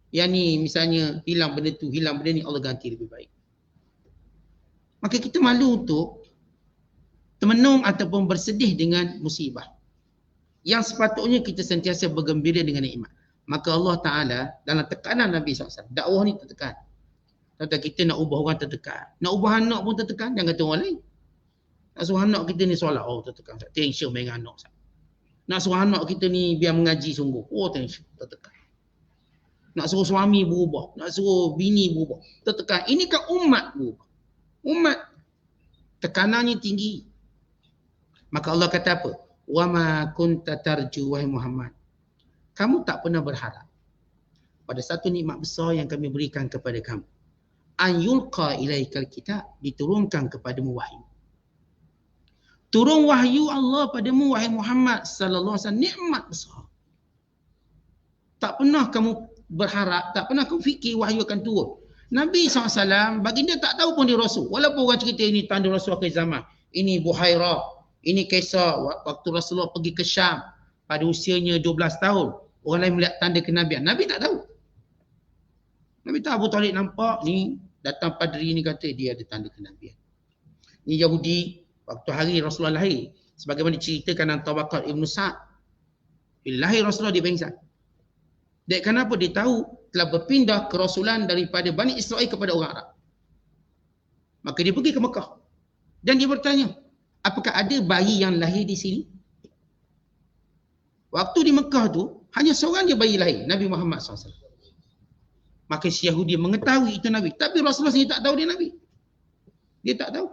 Speaker 2: Yang ni misalnya hilang benda tu, hilang benda ni, Allah ganti lebih baik. Maka kita malu untuk termenung ataupun bersedih dengan musibah. Yang sepatutnya kita sentiasa bergembira dengan nikmat. Maka Allah Ta'ala dalam tekanan Nabi SAW, dakwah ni tertekan. Kata kita nak ubah orang tertekan. Nak ubah anak pun tertekan, jangan kata orang lain. Nak suruh anak kita ni solat, oh tertekan. Tension main anak. Nak suruh anak kita ni biar mengaji sungguh, oh tension, tertekan. Nak suruh suami berubah, nak suruh bini berubah, tertekan. Ini kan umat berubah. Umat tekanannya tinggi. Maka Allah kata apa? Wa ma kunta tarju wahai Muhammad. Kamu tak pernah berharap pada satu nikmat besar yang kami berikan kepada kamu. An yulqa ilaikal kitab, diturunkan kepadamu wahyu. Turun wahyu Allah padamu wahai Muhammad sallallahu alaihi wasallam, nikmat besar. Tak pernah kamu berharap, tak pernah kamu fikir wahyu akan turun. Nabi SAW, baginda tak tahu pun dia Rasul. Walaupun orang cerita ini tanda Rasul akhir zaman. Ini Buhairah, ini kisah waktu Rasulullah pergi ke Syam pada usianya 12 tahun. Orang lain melihat tanda kenabian. Nabi tak tahu. Nabi tahu Abu Talib nampak ni, datang padri ni kata dia ada tanda kenabian. Ni Yahudi, waktu hari Rasulullah lahir. Sebagaimana diceritakan dalam Tabaqat Ibn Sa'ad. Bila lahir Rasulullah dia pingsan. Dan kenapa dia tahu telah berpindah kerasulan daripada Bani Israel kepada orang Arab. Maka dia pergi ke Mekah. Dan dia bertanya, apakah ada bayi yang lahir di sini? Waktu di Mekah tu, hanya seorang je bayi lahir, Nabi Muhammad SAW. Maka si Yahudi mengetahui itu Nabi. Tapi Rasulullah sendiri tak tahu dia Nabi. Dia tak tahu.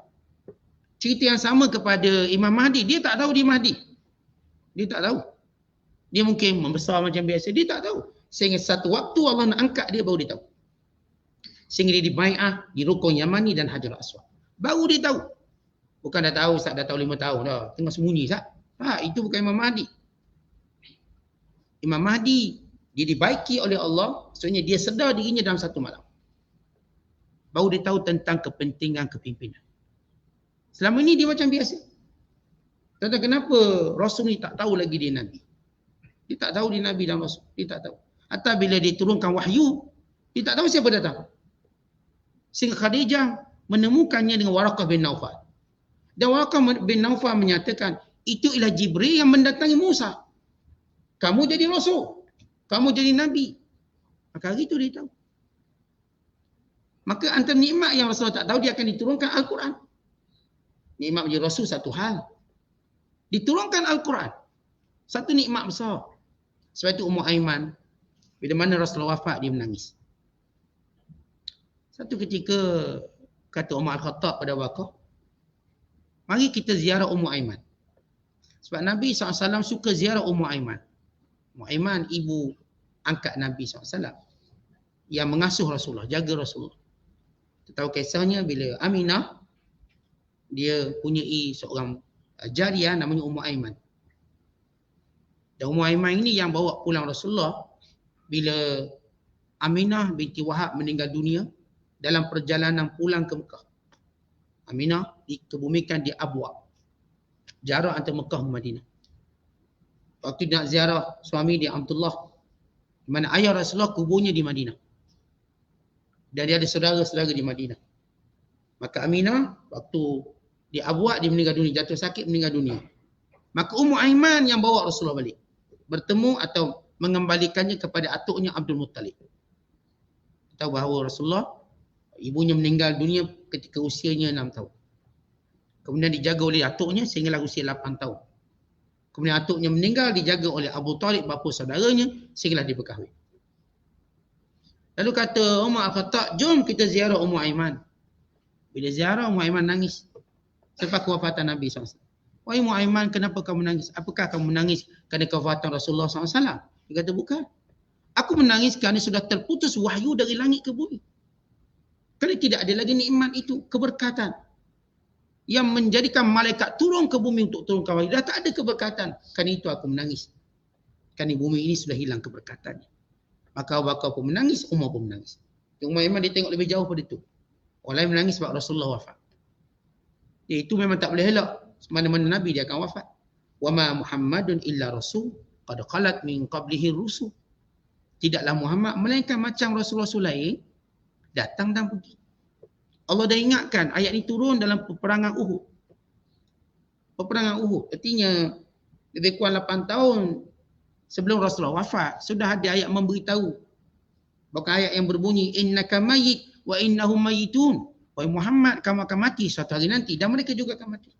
Speaker 2: Cerita yang sama kepada Imam Mahdi. Dia tak tahu dia Mahdi. Dia tak tahu. Dia mungkin membesar macam biasa. Dia tak tahu. Sehingga satu waktu Allah nak angkat dia, baru dia tahu. Sehingga dia dibai'ah di Rukun Yamani dan Hajar Aswad. Baru dia tahu. Bukan dah tahu, Ustaz dah tahu 5 tahun dah. Tengah sembunyi, Ustaz. Itu bukan Imam Mahdi. Imam Mahdi, dia dibaiki oleh Allah. Maksudnya dia sedar dirinya dalam satu malam. Baru dia tahu tentang kepentingan kepimpinan. Selama ini dia macam biasa. Tentang kenapa Rasul ni tak tahu lagi dia Nabi. Dia tak tahu dia Nabi dan Rasul. Dia tak tahu. Atau bila diturunkan wahyu, dia tak tahu siapa datang. Sehingga Khadijah menemukannya dengan Waraqah bin Naufal. Dan Waraqah bin Naufal menyatakan, itu ialah Jibril yang mendatangi Musa. Kamu jadi Rasul. Kamu jadi Nabi. Maka hari itu dia tahu. Maka antara nikmat yang Rasulullah tak tahu, dia akan diturunkan Al-Quran. Nikmat menjadi Rasul satu hal. Diturunkan Al-Quran. Satu nikmat besar. Sebab itu Ummu Aiman, bila mana Rasulullah wafat, dia menangis. Satu ketika kata Umar Al-Khattab pada Waqah, mari kita ziarah Ummu Aiman. Sebab Nabi SAW suka ziarah Ummu Aiman. Ummu Aiman ibu angkat Nabi SAW. Yang mengasuh Rasulullah, jaga Rasulullah. Kita tahu kisahnya bila Aminah, dia punyai seorang jariah namanya Ummu Aiman. Dan Ummu Aiman ini yang bawa pulang Rasulullah bila Aminah binti Wahab meninggal dunia dalam perjalanan pulang ke Mekah. Aminah dikebumikan di Abwa, jarak antara Mekah dan Madinah. Waktu nak ziarah suami dia Abdullah, di mana ayah Rasulullah kuburnya di Madinah. Dan dia ada saudara-saudara di Madinah. Maka Aminah waktu dia abuak, dia meninggal dunia, jatuh sakit meninggal dunia. Maka Ummu Aiman yang bawa Rasulullah balik. Bertemu atau mengembalikannya kepada atuknya Abdul Muttalib. Tahu bahawa Rasulullah ibunya meninggal dunia ketika usianya 6 tahun. Kemudian dijaga oleh atuknya sehinggalah usia 8 tahun. Kemudian atuknya meninggal, dijaga oleh Abu Talib, bapa saudaranya, sehinggalah dia berkahwin. Lalu kata Umar Al-Khattab, jom kita ziarah Ummu Aiman. Bila ziarah, Ummu Aiman nangis selepas kewafatan Nabi SAW. Wahai Ummu Aiman, kenapa kamu menangis? Apakah kamu menangis kerana kewafatan Rasulullah SAW? Dia kata, bukan. Aku menangis kerana sudah terputus wahyu dari langit ke bumi. Kerana tidak ada lagi nikmat itu, keberkatan. Yang menjadikan malaikat turun ke bumi untuk turunkan wahyu. Dah tak ada keberkatan. Kerana itu aku menangis. Kerana bumi ini sudah hilang keberkatannya. Maka Abu Bakar pun menangis, Umar pun menangis. Umar memang dia tengok lebih jauh pada itu. Orang lain menangis sebab Rasulullah wafat. Itu memang tak boleh elak. Mana-mana Nabi dia akan wafat. Wa ma Muhammadun illa rasul qad khalat min qablihi rusul. Tidaklah Muhammad melainkan macam rasul-rasul lain datang dan pergi. Allah dah ingatkan ayat ini turun dalam peperangan Uhud. Peperangan Uhud artinya lebih kurang 8 tahun sebelum Rasulullah wafat sudah ada ayat memberitahu. Bukan ayat yang berbunyi innaka mayyit wa innahum mayyitun. Wahai Muhammad, kamu akan mati suatu hari nanti dan mereka juga akan mati.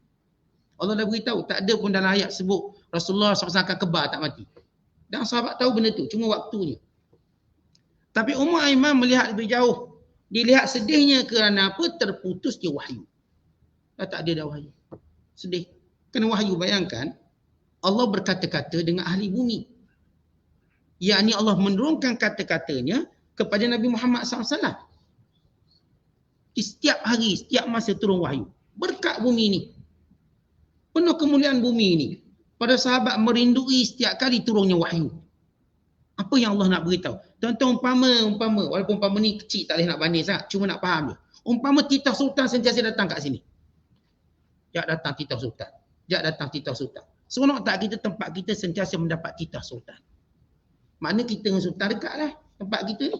Speaker 2: Allah dah beritahu, tak ada pun dalam ayat sebut Rasulullah SAW akan kebal tak mati. Dan sahabat tahu benda tu, cuma waktunya. Tapi Ummu Aiman melihat lebih jauh. Dilihat sedihnya kerana apa? Terputusnya wahyu. Dah tak ada dah wahyu. Sedih. Kerana wahyu, bayangkan Allah berkata-kata dengan ahli bumi. Yakni Allah menurunkan kata-katanya kepada Nabi Muhammad SAW. Setiap hari, setiap masa turun wahyu. Berkat bumi ini. Penuh kemuliaan bumi ini. Para sahabat merindui setiap kali turunnya wahyu. Apa yang Allah nak beritahu? Tuan-tuan umpama, walaupun umpama ni kecil tak boleh nak banding sangat, cuma nak faham je. Umpama titah sultan sentiasa datang kat sini. Jak datang titah sultan. Jak datang titah sultan. Seronok tak kita tempat kita sentiasa mendapat titah sultan? Makna kita dengan sultan dekat lah tempat kita ni.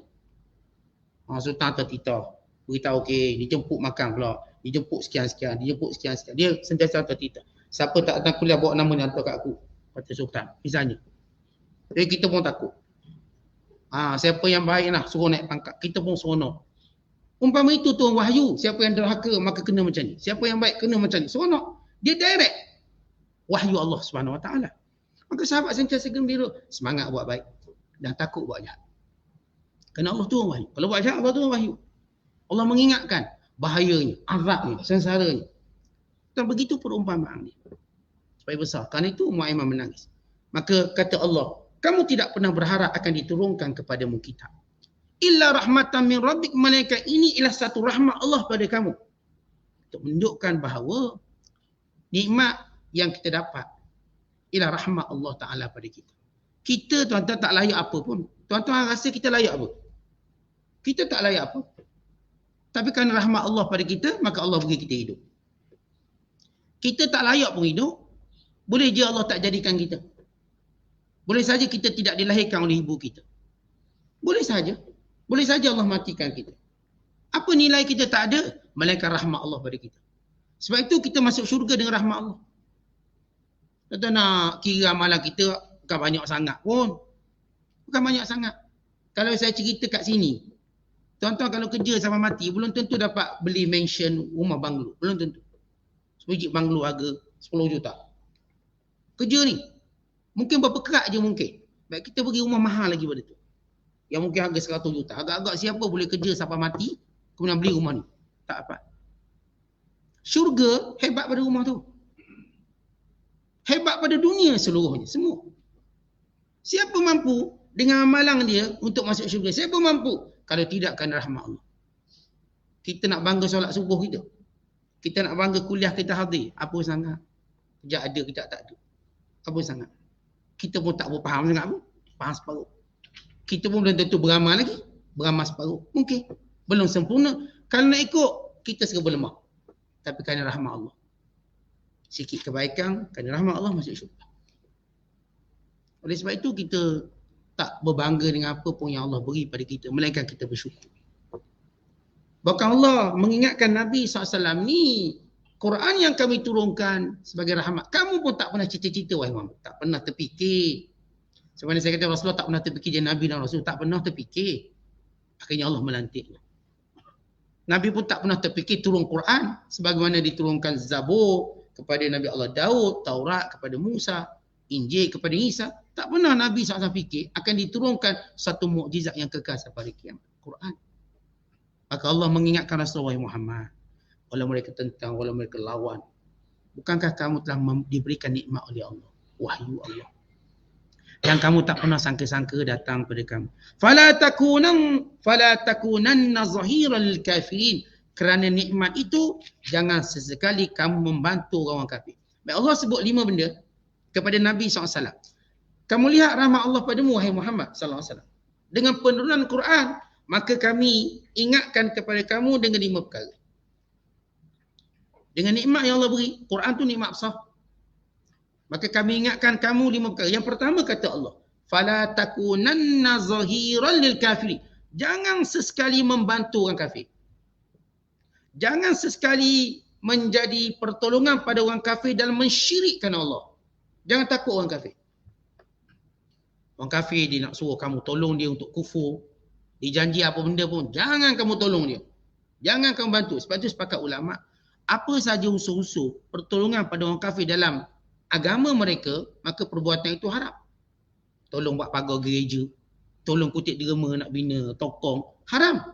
Speaker 2: Sultan atau titah. Beritahu okey, dijemput makan pula. Dijemput sekian-sekian, dijemput sekian-sekian. Dia sentiasa hantar titah. Siapa tak datang kuliah bawa nama ni hantar kat aku. Kata sultan, misalnya. Jadi kita pun takut. Siapa yang baik lah suruh naik pangkat. Kita pun seronok. Umpama itu turun wahyu. Siapa yang derhaka maka kena macam ni. Siapa yang baik kena macam ni. Seronok. Dia direct. Wahyu Allah SWT. Maka sahabat sentiasa gembira. Semangat buat baik. Dan takut buat jahat. Kerana Allah turun wahyu. Kalau buat jahat Allah turun wahyu. Allah mengingatkan bahayanya, azabnya, sengsaranya. Dan begitu perumpamaan ni. Supaya besar. Kerana itu Ummu Aiman menangis. Maka kata Allah, kamu tidak pernah berharap akan diturunkan kepadamu kitab. Illa rahmatan min rabbik, malaikat ini ialah satu rahmat Allah pada kamu. Untuk menunjukkan bahawa nikmat yang kita dapat ialah rahmat Allah Ta'ala pada kita. Kita tuan-tuan tak layak apa pun. Tuan-tuan rasa kita layak apa? Kita tak layak apa. Tapi kerana rahmat Allah pada kita, maka Allah beri kita hidup. Kita tak layak pun hidup, boleh je Allah tak jadikan kita. Boleh saja kita tidak dilahirkan oleh ibu kita. Boleh saja. Boleh saja Allah matikan kita. Apa nilai kita tak ada? Melainkan rahmat Allah pada kita. Sebab itu kita masuk syurga dengan rahmat Allah. Kita nak kira amalan kita bukan banyak sangat pun. Bukan banyak sangat. Kalau saya cerita kat sini, tuan-tuan kalau kerja sampai mati, belum tentu dapat beli mansion, rumah banglo. Belum tentu. Sebiji banglo harga 10 juta. Kerja ni. Mungkin berapa kerat je mungkin. Baik kita pergi rumah mahal lagi pada tu. Yang mungkin harga 100 juta. Agak-agak siapa boleh kerja sampai mati, kemudian beli rumah ni. Tak dapat. Syurga hebat pada rumah tu. Hebat pada dunia seluruhnya. Semua. Siapa mampu dengan amalan dia untuk masuk syurga? Siapa mampu? Kalau tidak kerana rahmat Allah. Kita nak bangga solat subuh kita. Kita nak bangga kuliah kita hadir. Apa sangat? Kejap ada, kejap tak ada. Apa sangat? Kita pun tak berfaham sangat pun. Faham separuh. Kita pun belum tentu beramal lagi. Beramal separuh. Mungkin. Belum sempurna. Kalau nak ikut, kita serba lemah. Tapi kerana rahmat Allah. Sikit kebaikan, kerana rahmat Allah masuk syurga. Oleh sebab itu, kita tak berbangga dengan apa pun yang Allah beri pada kita. Melainkan kita bersyukur. Bahkan Allah mengingatkan Nabi SAW ni, Quran yang kami turunkan sebagai rahmat. Kamu pun tak pernah cita-cita, wahai Muhammad. Tak pernah terfikir. Sebenarnya saya kata Rasulullah tak pernah terfikir jadi Nabi dan Rasul. Tak pernah terfikir. Akhirnya Allah melantiknya. Nabi pun tak pernah terfikir turun Quran. Sebagaimana diturunkan Zabur kepada Nabi Allah Daud, Taurat kepada Musa, Injil kepada Isa. Tak pernah Nabi SAW fikir akan diturunkan satu mukjizat yang kekal sampai hari kiamat. Quran. Maka Allah mengingatkan Rasulullah Muhammad. Walau mereka tentang, walau mereka lawan. Bukankah kamu telah diberikan nikmat oleh Allah? Wahyu Allah. Yang kamu tak pernah sangka-sangka datang pada kamu. Fala takunanna zahiral kafirin. Kerana nikmat itu, jangan sesekali kamu membantu orang kafir. Baik, Allah sebut 5 benda kepada Nabi SAW. Kamu lihat rahmat Allah padamu, wahai Muhammad SAW. Dengan penurunan Quran, maka kami ingatkan kepada kamu dengan 5 perkara. Dengan nikmat yang Allah beri, Quran tu nikmat besar. Maka kami ingatkan kamu 5 perkara. Yang pertama kata Allah, fala takunanna zahiran lil kafirin. Jangan sesekali membantu orang kafir. Jangan sesekali menjadi pertolongan pada orang kafir dalam mensyirikkan Allah. Jangan takut orang kafir. Orang kafir dia nak suruh kamu tolong dia untuk kufur. Dia janji apa benda pun, jangan kamu tolong dia. Jangan kamu bantu. Sebab itu sepakat ulama, apa saja unsur-unsur pertolongan pada orang kafir dalam agama mereka, maka perbuatan itu haram. Tolong buat pagar gereja, tolong kutip derma nak bina tokong, haram.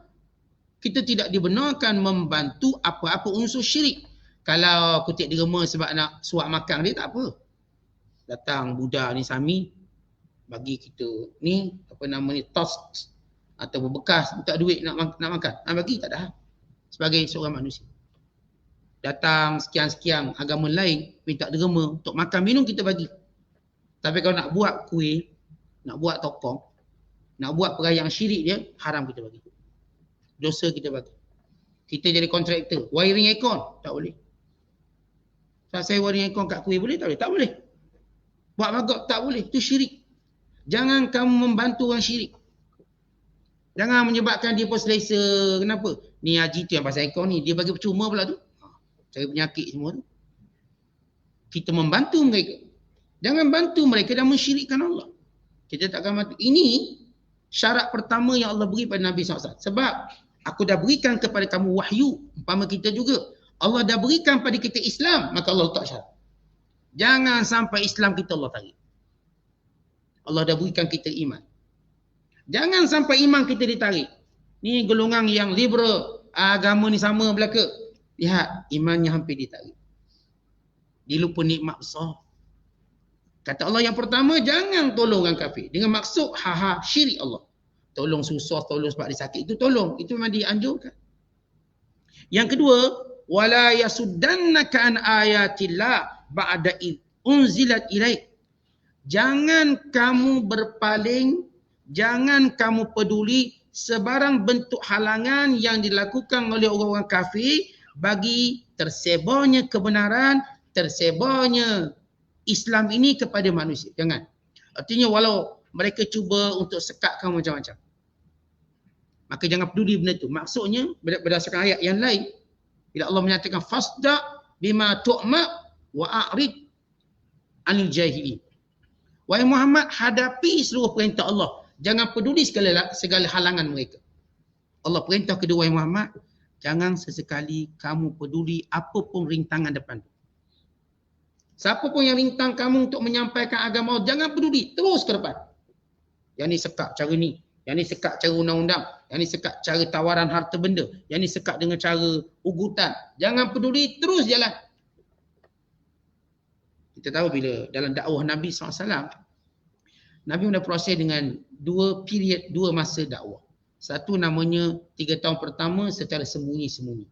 Speaker 2: Kita tidak dibenarkan membantu apa-apa unsur syirik. Kalau kutip derma sebab nak suap makan dia, tak apa. Datang Buddha ni Sami, bagi kita ni, apa nama ni, tos atau berbekas, minta duit nak makan. Bagi, tak ada hal. Sebagai seorang manusia. Datang sekian-sekian agama lain, minta derma untuk makan minum, kita bagi. Tapi kalau nak buat kuih, nak buat tokong, nak buat perayaan syirik dia, haram kita bagi. Dosa kita bagi. Kita jadi kontraktor, wiring aircon, tak boleh. Kalau saya wiring aircon kat kuih boleh, tak boleh? Tak boleh. Buat magok, tak boleh. Itu syirik. Jangan kamu membantu orang syirik. Jangan menyebabkan dia pun selesa. Kenapa? Ni haji tu yang pasal aircon ni, dia bagi percuma pula tu. Cari penyakit semua tu. Kita membantu mereka. Jangan bantu mereka dan mensyirikkan Allah. Kita takkan bantu. Ini syarat pertama yang Allah beri pada Nabi SAW. Sebab aku dah berikan kepada kamu wahyu. Umpama kita juga. Allah dah berikan pada kita Islam. Maka Allah letak syarat. Jangan sampai Islam kita Allah tarik. Allah dah berikan kita iman. Jangan sampai iman kita ditarik. Ni golongan yang liberal. Agama ni sama belaka. Lihat, imannya hampir ditarik. Dia lupa nikmat besar. Kata Allah yang pertama, jangan tolong orang kafir. Dengan maksud, syirik Allah. Tolong susah, tolong sebab dia sakit. Itu tolong. Itu memang dianjurkan. Yang kedua, wala yasuddannaka an ayatillah ba'da unzilat ilaik. Jangan kamu berpaling, jangan kamu peduli sebarang bentuk halangan yang dilakukan oleh orang-orang kafir bagi tersebarnya kebenaran, tersebarnya Islam ini kepada manusia. Jangan. Artinya walau mereka cuba untuk sekat kamu macam-macam, maka jangan peduli benda itu. Maksudnya berdasarkan ayat yang lain, bila Allah menyatakan fasda bima tu'ma wa a'rid anil jahilin. Wahai Muhammad, hadapi seluruh perintah Allah. Jangan peduli segala halangan mereka. Allah perintah kedua, wahai Muhammad, jangan sesekali kamu peduli apapun rintangan depan. Siapa pun yang rintang kamu untuk menyampaikan agama Allah, jangan peduli, terus ke depan. Yang ni sekat cara ni, yang ni sekat cara undang-undang, yang ni sekat cara tawaran harta benda, yang ni sekat dengan cara ugutan. Jangan peduli, terus jalan. Kita tahu bila dalam dakwah Nabi SAW, Nabi sudah proses dengan dua masa dakwah. Satu namanya 3 tahun pertama secara sembunyi-sembunyi.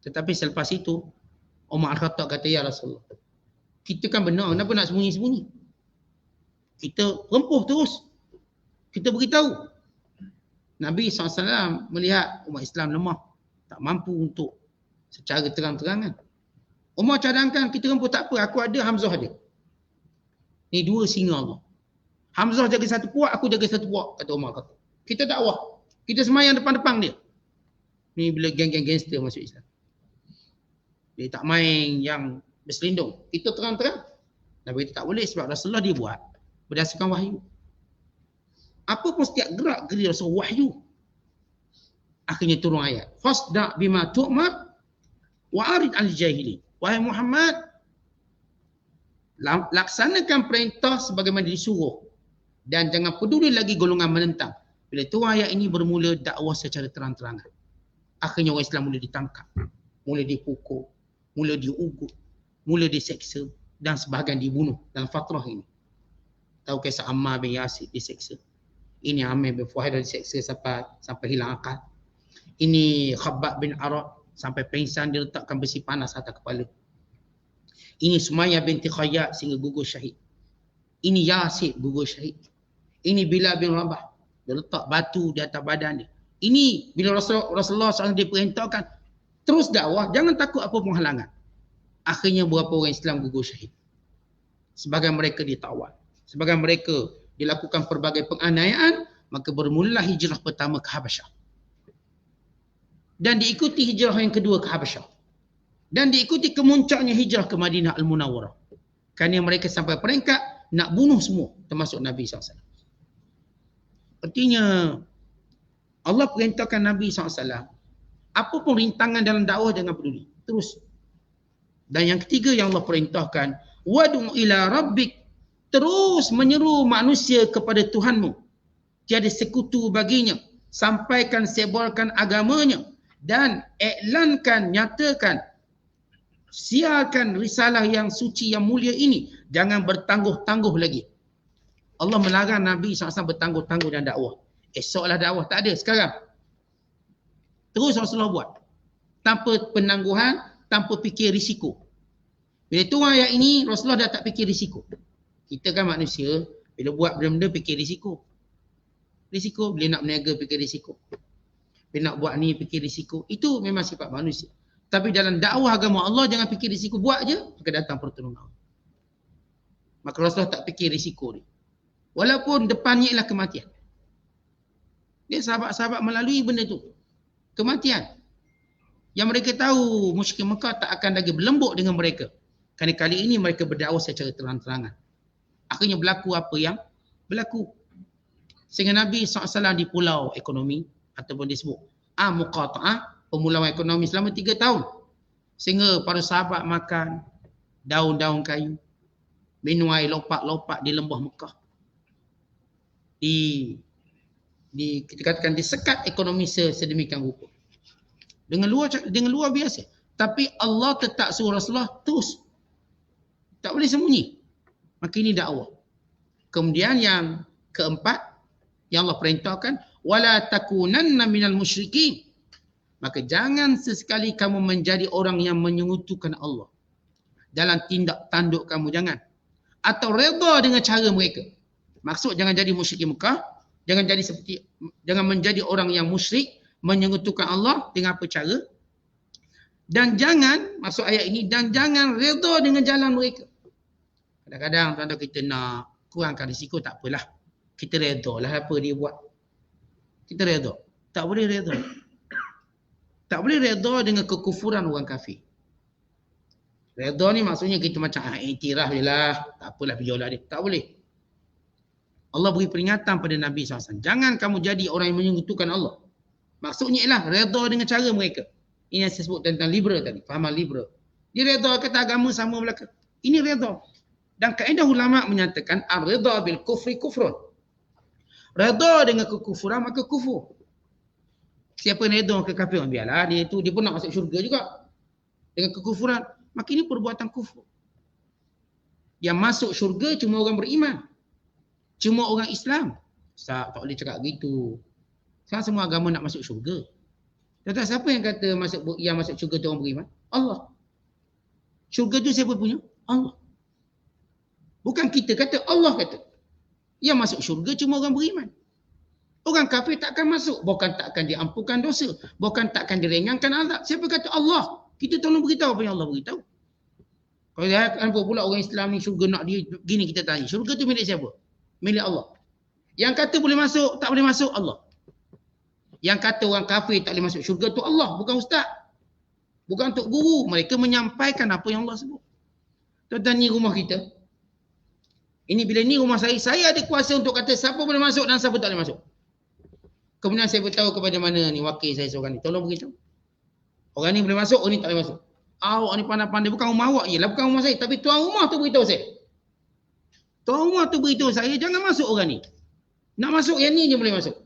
Speaker 2: Tetapi selepas itu, Umar Al-Khattab kata, ya Rasulullah, kita kan benar, kenapa nak sembunyi-sembunyi? Kita rempuh terus. Kita beritahu. Nabi SAW melihat umat Islam lemah, tak mampu untuk secara terang-terangan. Umar cadangkan, kita rempuh tak apa, aku ada, Hamzah ada. Ni 2 singa Allah. Hamzah jaga satu puak, aku jaga satu puak, kata Umar kata. Kita dakwah. Kita semayang depan-depan dia. Ni bila geng-geng gangster masuk Islam. Dia tak main yang berselindung. Kita terang-terang. Nabi kita tak boleh sebab Rasulullah dia buat berdasarkan wahyu. Apa pun setiap gerak geri Rasul wahyu. Akhirnya turun ayat. Fasda' bima tu'mar wa arid al-jahili. Wahai Muhammad, laksanakan perintah sebagaimana disuruh dan jangan peduli lagi golongan menentang. Bila turun ayat ini bermula dakwah secara terang-terangan. Akhirnya orang Islam mula ditangkap, mula dipukul, mula diugut, mula diseksa dan sebahagian dibunuh dalam fatrah ini. Tahu kisah Ammar bin Yasir diseksa. Ini Amir bin Fuhaidah diseksa sampai hilang akal. Ini Khabbab bin Arad sampai pingsan diletakkan besi panas atas kepala. Ini Sumayyah binti Khayyat sehingga gugur syahid. Ini Yasir gugur syahid. Ini Bilal bin Rabah dia letak batu di atas badan dia. Ini bila Rasulullah SAW diperintahkan terus dakwah, jangan takut apa pun halangan. Akhirnya berapa orang Islam gugur syahid. Sebagian mereka ditawan, sebagian mereka dilakukan pelbagai penganiayaan, maka bermulalah hijrah pertama ke Habasyah. Dan diikuti hijrah yang kedua ke Habasyah. Dan diikuti kemuncaknya hijrah ke Madinah Al-Munawwarah. Kerana mereka sampai peringkat nak bunuh semua termasuk Nabi SAW. Artinya Allah perintahkan Nabi SAW, apa pun rintangan dalam dakwah jangan peduli, terus. Dan yang ketiga yang Allah perintahkan, wadu ila rabbik, terus menyeru manusia kepada Tuhanmu. Tiada sekutu baginya. Sampaikan, sebarkan agamanya dan iklankan, nyatakan, siarkan risalah yang suci, yang mulia ini. Jangan bertangguh-tangguh lagi. Allah melarang Nabi SAW bertangguh-tangguh dalam dakwah. Esoklah dakwah, tak ada sekarang. Terus Rasulullah buat. Tanpa penangguhan, tanpa fikir risiko. Bila turun ayat ini, Rasulullah dah tak fikir risiko. Kita kan manusia, bila buat benda-benda fikir risiko. Risiko, bila nak berniaga fikir risiko. Bila nak buat ni fikir risiko. Itu memang sifat manusia. Tapi dalam dakwah agama Allah, jangan fikir risiko. Buat je, maka datang pertolongan Allah. Maka Rasulullah tak fikir risiko ni. Walaupun depannya ialah kematian. Dia sahabat-sahabat melalui benda tu. Kematian. Yang mereka tahu musyrik Mekah tak akan lagi berlembut dengan mereka. Kerana kali ini mereka berdakwah secara terang-terangan. Akhirnya berlaku apa yang berlaku. Sehingga Nabi SAW di pulau ekonomi ataupun disebut Muqata'ah, pemulauan ekonomi selama 3 tahun. Sehingga para sahabat makan daun-daun kayu, minum air lopak-lopak di lembah Mekah. Kita katakan disekat ekonomi sedemikian rupa. Dengan luar biasa. Tapi Allah tetap suruh Rasulullah terus. Tak boleh sembunyi. Maka ini dakwah. Kemudian yang keempat yang Allah perintahkan, wala takunanna minal musyrikin. Maka jangan sesekali kamu menjadi orang yang menyekutukan Allah dalam tindak tanduk kamu, jangan. Atau redha dengan cara mereka. Maksud jangan jadi musyrik Mekah, jangan menjadi orang yang musyrik, menyekutukan Allah dengan apa cara? Dan jangan, maksud ayat ini, dan jangan redha dengan jalan mereka. Kadang-kadang tuan-tuan kita nak kurangkan risiko, tak apalah. Kita redha lah apa dia buat. Kita redha. Tak boleh redha. Tak boleh redha dengan kekufuran orang kafir. Redha ni maksudnya kita macam iktiraf je lah. Tak apalah biarlah dia. Tak boleh. Allah beri peringatan pada Nabi SAW. Jangan kamu jadi orang yang menyekutukan Allah. Maksudnya ialah redha dengan cara mereka. Ini yang saya sebut tentang liberal tadi. Fahaman liberal. Dia redha kata agama sama belaka. Ini redha. Dan kaedah ulama' menyatakan ar-redha bil kufri kufrun. Redha dengan kekufuran maka kufur. Siapa yang redha ke kafir, biarlah dia pun nak masuk syurga juga. Dengan kekufuran. Maka ini perbuatan kufur. Yang masuk syurga cuma orang beriman. Cuma orang Islam. Tak boleh cakap gitu. Sekarang semua agama nak masuk syurga. Tentang siapa yang kata yang masuk syurga tu orang beriman? Allah. Syurga tu siapa punya? Allah. Bukan kita kata, Allah kata. Yang masuk syurga cuma orang beriman. Orang kafir tak akan masuk. Bukan tak akan diampunkan dosa. Bukan tak akan diringankan azab. Siapa kata Allah? Kita tolong beritahu apa yang Allah beritahu. Kalau kenapa pula orang Islam ni syurga nak dia gini, kita tanya. Syurga tu milik siapa? Milik Allah. Yang kata boleh masuk, tak boleh masuk, Allah. Yang kata orang kafir tak boleh masuk syurga tu Allah, bukan ustaz. Bukan untuk guru. Mereka menyampaikan apa yang Allah sebut. Tuan-tuan, ni rumah kita. Ini bila ni rumah saya ada kuasa untuk kata siapa boleh masuk dan siapa tak boleh masuk. Kemudian saya beritahu kepada mana ni wakil saya seorang ni. Tolong beritahu. Orang ni boleh masuk, orang ni tak boleh masuk. Awak ni pandai-pandai, bukan rumah awak je lah, bukan rumah saya. Tapi tuan rumah tu beritahu saya. Tuan rumah tu beritahu saya, jangan masuk orang ni. Nak masuk yang ni je boleh masuk.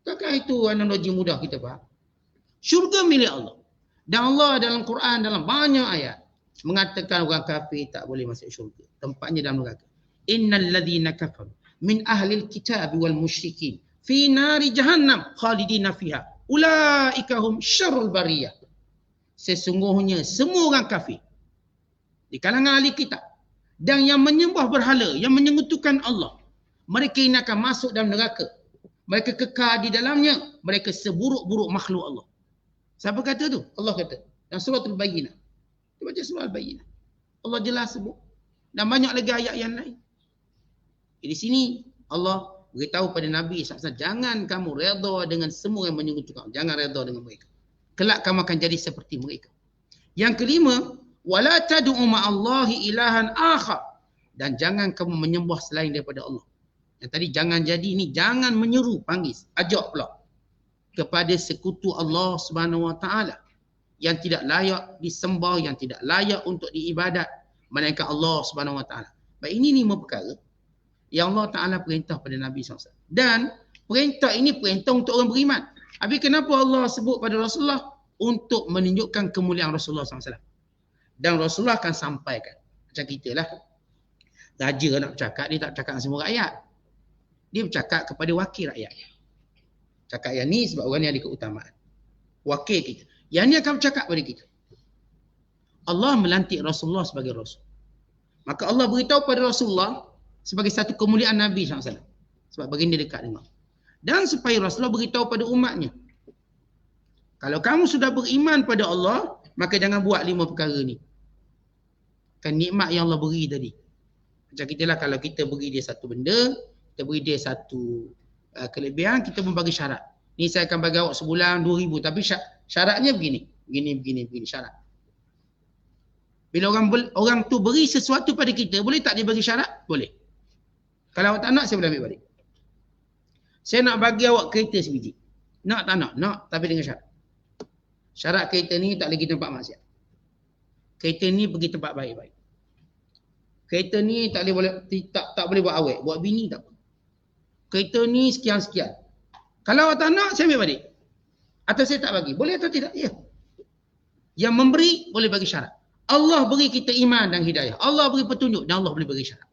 Speaker 2: Takkan itu analogi mudah kita faham? Syurga milik Allah. Dan Allah dalam Quran, dalam banyak ayat, mengatakan orang kafir tak boleh masuk syurga. Tempatnya dalam neraka. Innal ladzina kafaru min ahlil kitab wal musyrikin fi nari jahannam khalidina fiha. Ulaika hum syarrul bariyah. Sesungguhnya semua orang kafir di kalangan ahli kitab dan yang menyembah berhala, yang menyekutukan Allah, mereka ini akan masuk dalam neraka. Mereka kekal di dalamnya. Mereka seburuk-buruk makhluk Allah. Siapa kata tu? Allah kata. Dan surah Al-Bayyinah. Kita baca surah Al-Bayyinah. Allah jelas sebut. Dan banyak lagi ayat yang lain. Di sini Allah beritahu pada Nabi SAW, jangan kamu redha dengan semua yang menyekutukan. Jangan redha dengan mereka. Kelak kamu akan jadi seperti mereka. Yang kelima, wala tad'u ma'allahi ilahan akhar. Dan jangan kamu menyembah selain daripada Allah. Yang tadi jangan jadi ni, jangan menyeru, panggil, ajak pula kepada sekutu Allah Subhanahu Wa Taala yang tidak layak disembah, yang tidak layak untuk diibadat melainkan Allah Subhanahu Wa Taala. Baik, ini 5 perkara yang Allah Taala perintah pada Nabi SAW. Dan perintah ini perintah untuk orang beriman. Habis kenapa Allah sebut pada Rasulullah? Untuk menunjukkan kemuliaan Rasulullah SAW. Dan Rasulullah akan sampaikan. Macam kita lah. Raja nak bercakap, dia tak bercakap dengan semua rakyat. Dia bercakap kepada wakil rakyat. Cakap yang ni sebab orang ni ada keutamaan. Wakil kita. Yang ni akan bercakap pada kita. Allah melantik Rasulullah sebagai Rasul. Maka Allah beritahu pada Rasulullah sebagai satu kemuliaan Nabi SAW. Sebab baginda dekat dengan. Dan supaya Rasulullah beritahu pada umatnya. Kalau kamu sudah beriman pada Allah, maka jangan buat 5 perkara ni. Kan nikmat yang Allah beri tadi. Macam kita lah, kalau kita beri dia satu benda, kita beri dia satu kelebihan, kita pun bagi syarat. Ni saya akan bagi awak sebulan 2,000, tapi syaratnya begini. Begini syarat. Bila orang tu beri sesuatu pada kita, boleh tak dia bagi syarat? Boleh. Kalau awak tak nak, saya boleh ambil balik. Saya nak bagi awak kereta sebiji. Nak tak nak? Nak, tapi dengan syarat. Syarat kereta ni tak pergi tempat maksiat. Kereta ni pergi tempat baik-baik. Kereta ni tak boleh buat awet. Buat bini tak apa. Kereta ni sekian-sekian. Kalau awak tak nak, saya ambil balik. Atau saya tak bagi. Boleh atau tidak? Ya. Yang memberi boleh bagi syarat. Allah beri kita iman dan hidayah. Allah beri petunjuk dan Allah boleh beri syarat.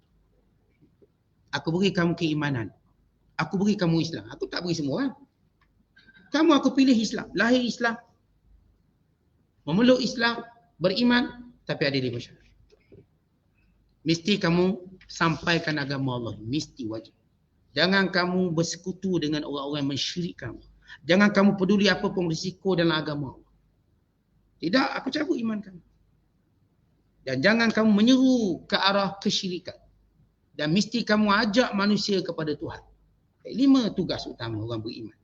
Speaker 2: Aku beri kamu keimanan. Aku beri kamu Islam. Aku tak beri semua orang. Kamu aku pilih Islam. Lahir Islam. Memeluk Islam. Beriman. Tapi ada 5 syarat. Mesti kamu sampaikan agama Allah. Mesti wajib. Jangan kamu bersekutu dengan orang-orang yang mensyirikkan Allah. Jangan kamu peduli apa pun risiko dalam agama Allah. Tidak, aku cabut iman kamu. Dan jangan kamu menyeru ke arah kesyirikan. Dan mesti kamu ajak manusia kepada Tuhan. 5 tugas utama orang beriman.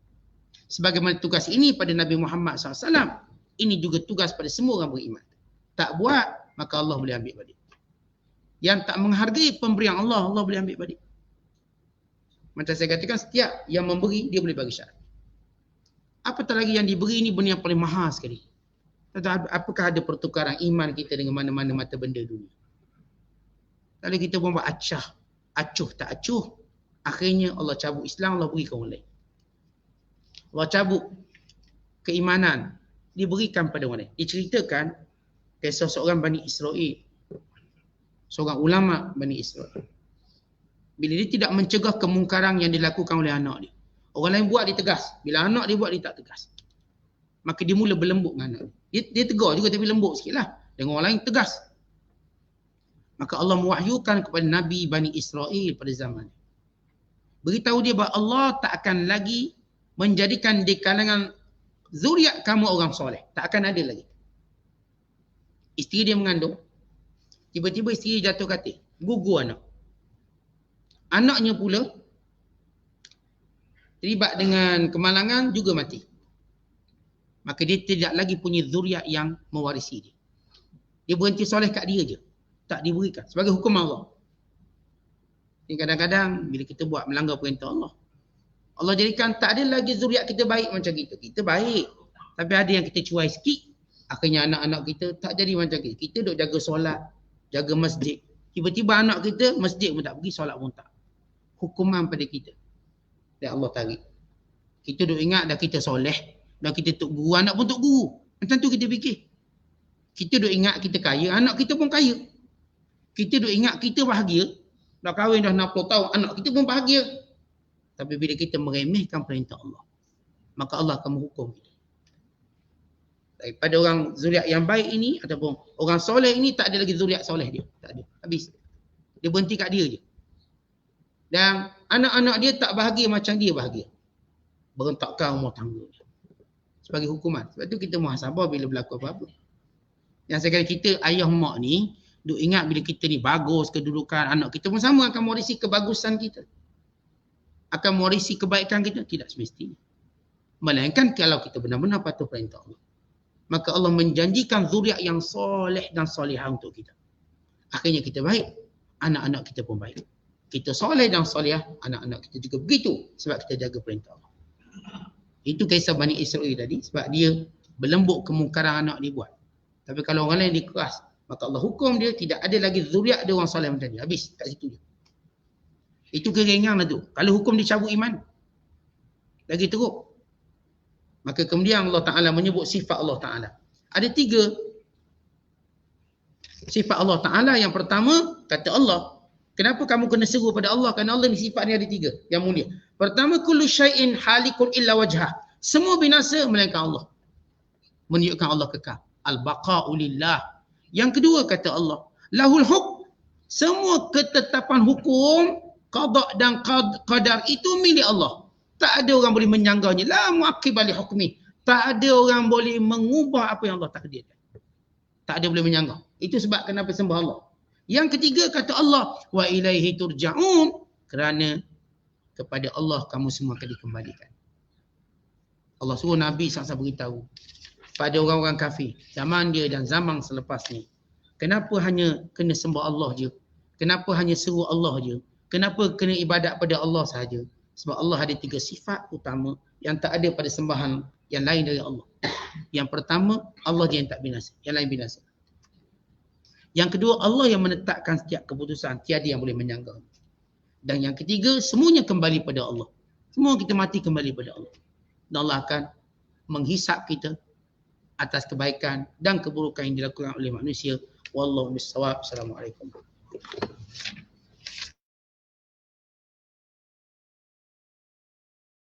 Speaker 2: Sebagaimana tugas ini pada Nabi Muhammad SAW, ini juga tugas pada semua orang beriman. Tak buat, maka Allah boleh ambil balik. Yang tak menghargai pemberian Allah, Allah boleh ambil balik. Macam saya katakan, setiap yang memberi, dia boleh bagi syarat. Apatah lagi yang diberi ini benda yang paling mahal sekali. Apakah ada pertukaran iman kita dengan mana-mana mata benda dunia? Kalau kita pun buat acuh tak acuh, akhirnya Allah cabut Islam, Allah beri ke orang lain. Allah cabut keimanan, diberikan pada orang lain. Diceritakan kisah seorang Bani Israel. Seorang ulama Bani Israel. Bila dia tidak mencegah kemungkaran yang dilakukan oleh anak dia. Orang lain buat, dia tegas. Bila anak dia buat, dia tak tegas. Maka dia mula berlembut dengan anak dia. Dia tegar juga tapi lembut sikit lah. Dengan orang lain tegas. Maka Allah mewahyukan kepada Nabi Bani Israel pada zaman ini. Beritahu dia bahawa Allah tak akan lagi menjadikan di kalangan zuriat kamu orang soleh. Tak akan ada lagi. Isteri dia mengandung. Tiba-tiba isteri jatuh katil. Gugur anak. Anaknya pula terlibat dengan kemalangan juga mati. Maka dia tidak lagi punya zuriat yang mewarisi dia. Dia berhenti soleh kat dia je. Tak diberikan. Sebagai hukum Allah. Ini kadang-kadang bila kita buat melanggar perintah Allah, Allah jadikan tak ada lagi zuriat kita baik macam kita. Kita baik. Tapi ada yang kita cuai sikit. Akhirnya anak-anak kita tak jadi macam kita. Kita duk jaga solat, jaga masjid. Tiba-tiba anak kita masjid pun tak pergi, solat pun tak. Hukuman pada kita. Dan Allah tarik. Kita duk ingat dah kita soleh. Dah kita tok guru, anak pun tok guru. Macam tu kita fikir. Kita duk ingat kita kaya, anak kita pun kaya. Kita duk ingat kita bahagia. Dah kahwin dah 60 tahun, anak kita pun bahagia. Tapi bila kita meremehkan perintah Allah, maka Allah akan menghukum kita. Daripada orang zuriat yang baik ini, ataupun orang soleh ini, tak ada lagi zuriat soleh dia. Tak ada. Habis. Dia berhenti kat dia je. Dan anak-anak dia tak bahagia macam dia bahagia. Berontakkan rumah tangga dia. Sebagai hukuman. Sebab tu kita muhasabah bila berlaku apa-apa. Yang sekali kita ayah mak ni, duk ingat bila kita ni bagus kedudukan, anak kita pun sama akan mewarisi kebagusan kita. Akan mewarisi kebaikan kita. Tidak semestinya. Melainkan kalau kita benar-benar patuh perintah Allah. Maka Allah menjanjikan zuriat yang soleh dan solihah untuk kita. Akhirnya kita baik, anak-anak kita pun baik. Kita soleh dan solihah, anak-anak kita juga begitu. Sebab kita jaga perintah Allah. Itu kisah Bani Israel tadi. Sebab dia berlembut kemungkaran anak dia buat. Tapi kalau orang lain dia keras, maka Allah hukum dia, tidak ada lagi zuriat dia orang soleh macam dia. Habis kat situ je. Itu keringan lah tu. Kalau hukum dicabut iman, lagi teruk. Maka kemudian Allah Ta'ala menyebut sifat Allah Ta'ala. Ada 3 sifat Allah Ta'ala. Yang pertama, kata Allah. Kenapa kamu kena seru pada Allah? Kerana Allah ni sifat ni ada 3 yang mulia. Pertama, kullu syai'in halikun illa wajhah. Semua binasa melainkan Allah. Menunjukkan Allah kekal. Al-baqa'u lillah. Yang kedua kata Allah, lahul hukm. Semua ketetapan hukum, qada' dan qadar itu milik Allah. Tak ada orang boleh menyanggahnya. La mu'aqib li hukmi. Tak ada orang boleh mengubah apa yang Allah takdirkan. Tak ada boleh menyanggah. Itu sebab kenapa sembah Allah. Yang ketiga kata Allah, wa ilaihi turja'un. Kerana kepada Allah kamu semua akan dikembalikan. Allah suruh Nabi SAW beritahu pada orang-orang kafir zaman dia dan zaman selepasnya. Kenapa hanya kena sembah Allah je? Kenapa hanya seru Allah je? Kenapa kena ibadat pada Allah sahaja? Sebab Allah ada 3 sifat utama yang tak ada pada sembahan yang lain dari Allah. Yang pertama, Allah dia yang tak binasa. Yang lain binasa. Yang kedua, Allah yang menetapkan setiap keputusan. Tiada yang boleh menyanggah. Dan yang ketiga, semuanya kembali pada Allah. Semua kita mati kembali pada Allah. Dan Allah akan menghisap kita atas kebaikan dan keburukan yang dilakukan oleh manusia. Wallahu bissawab. Assalamualaikum.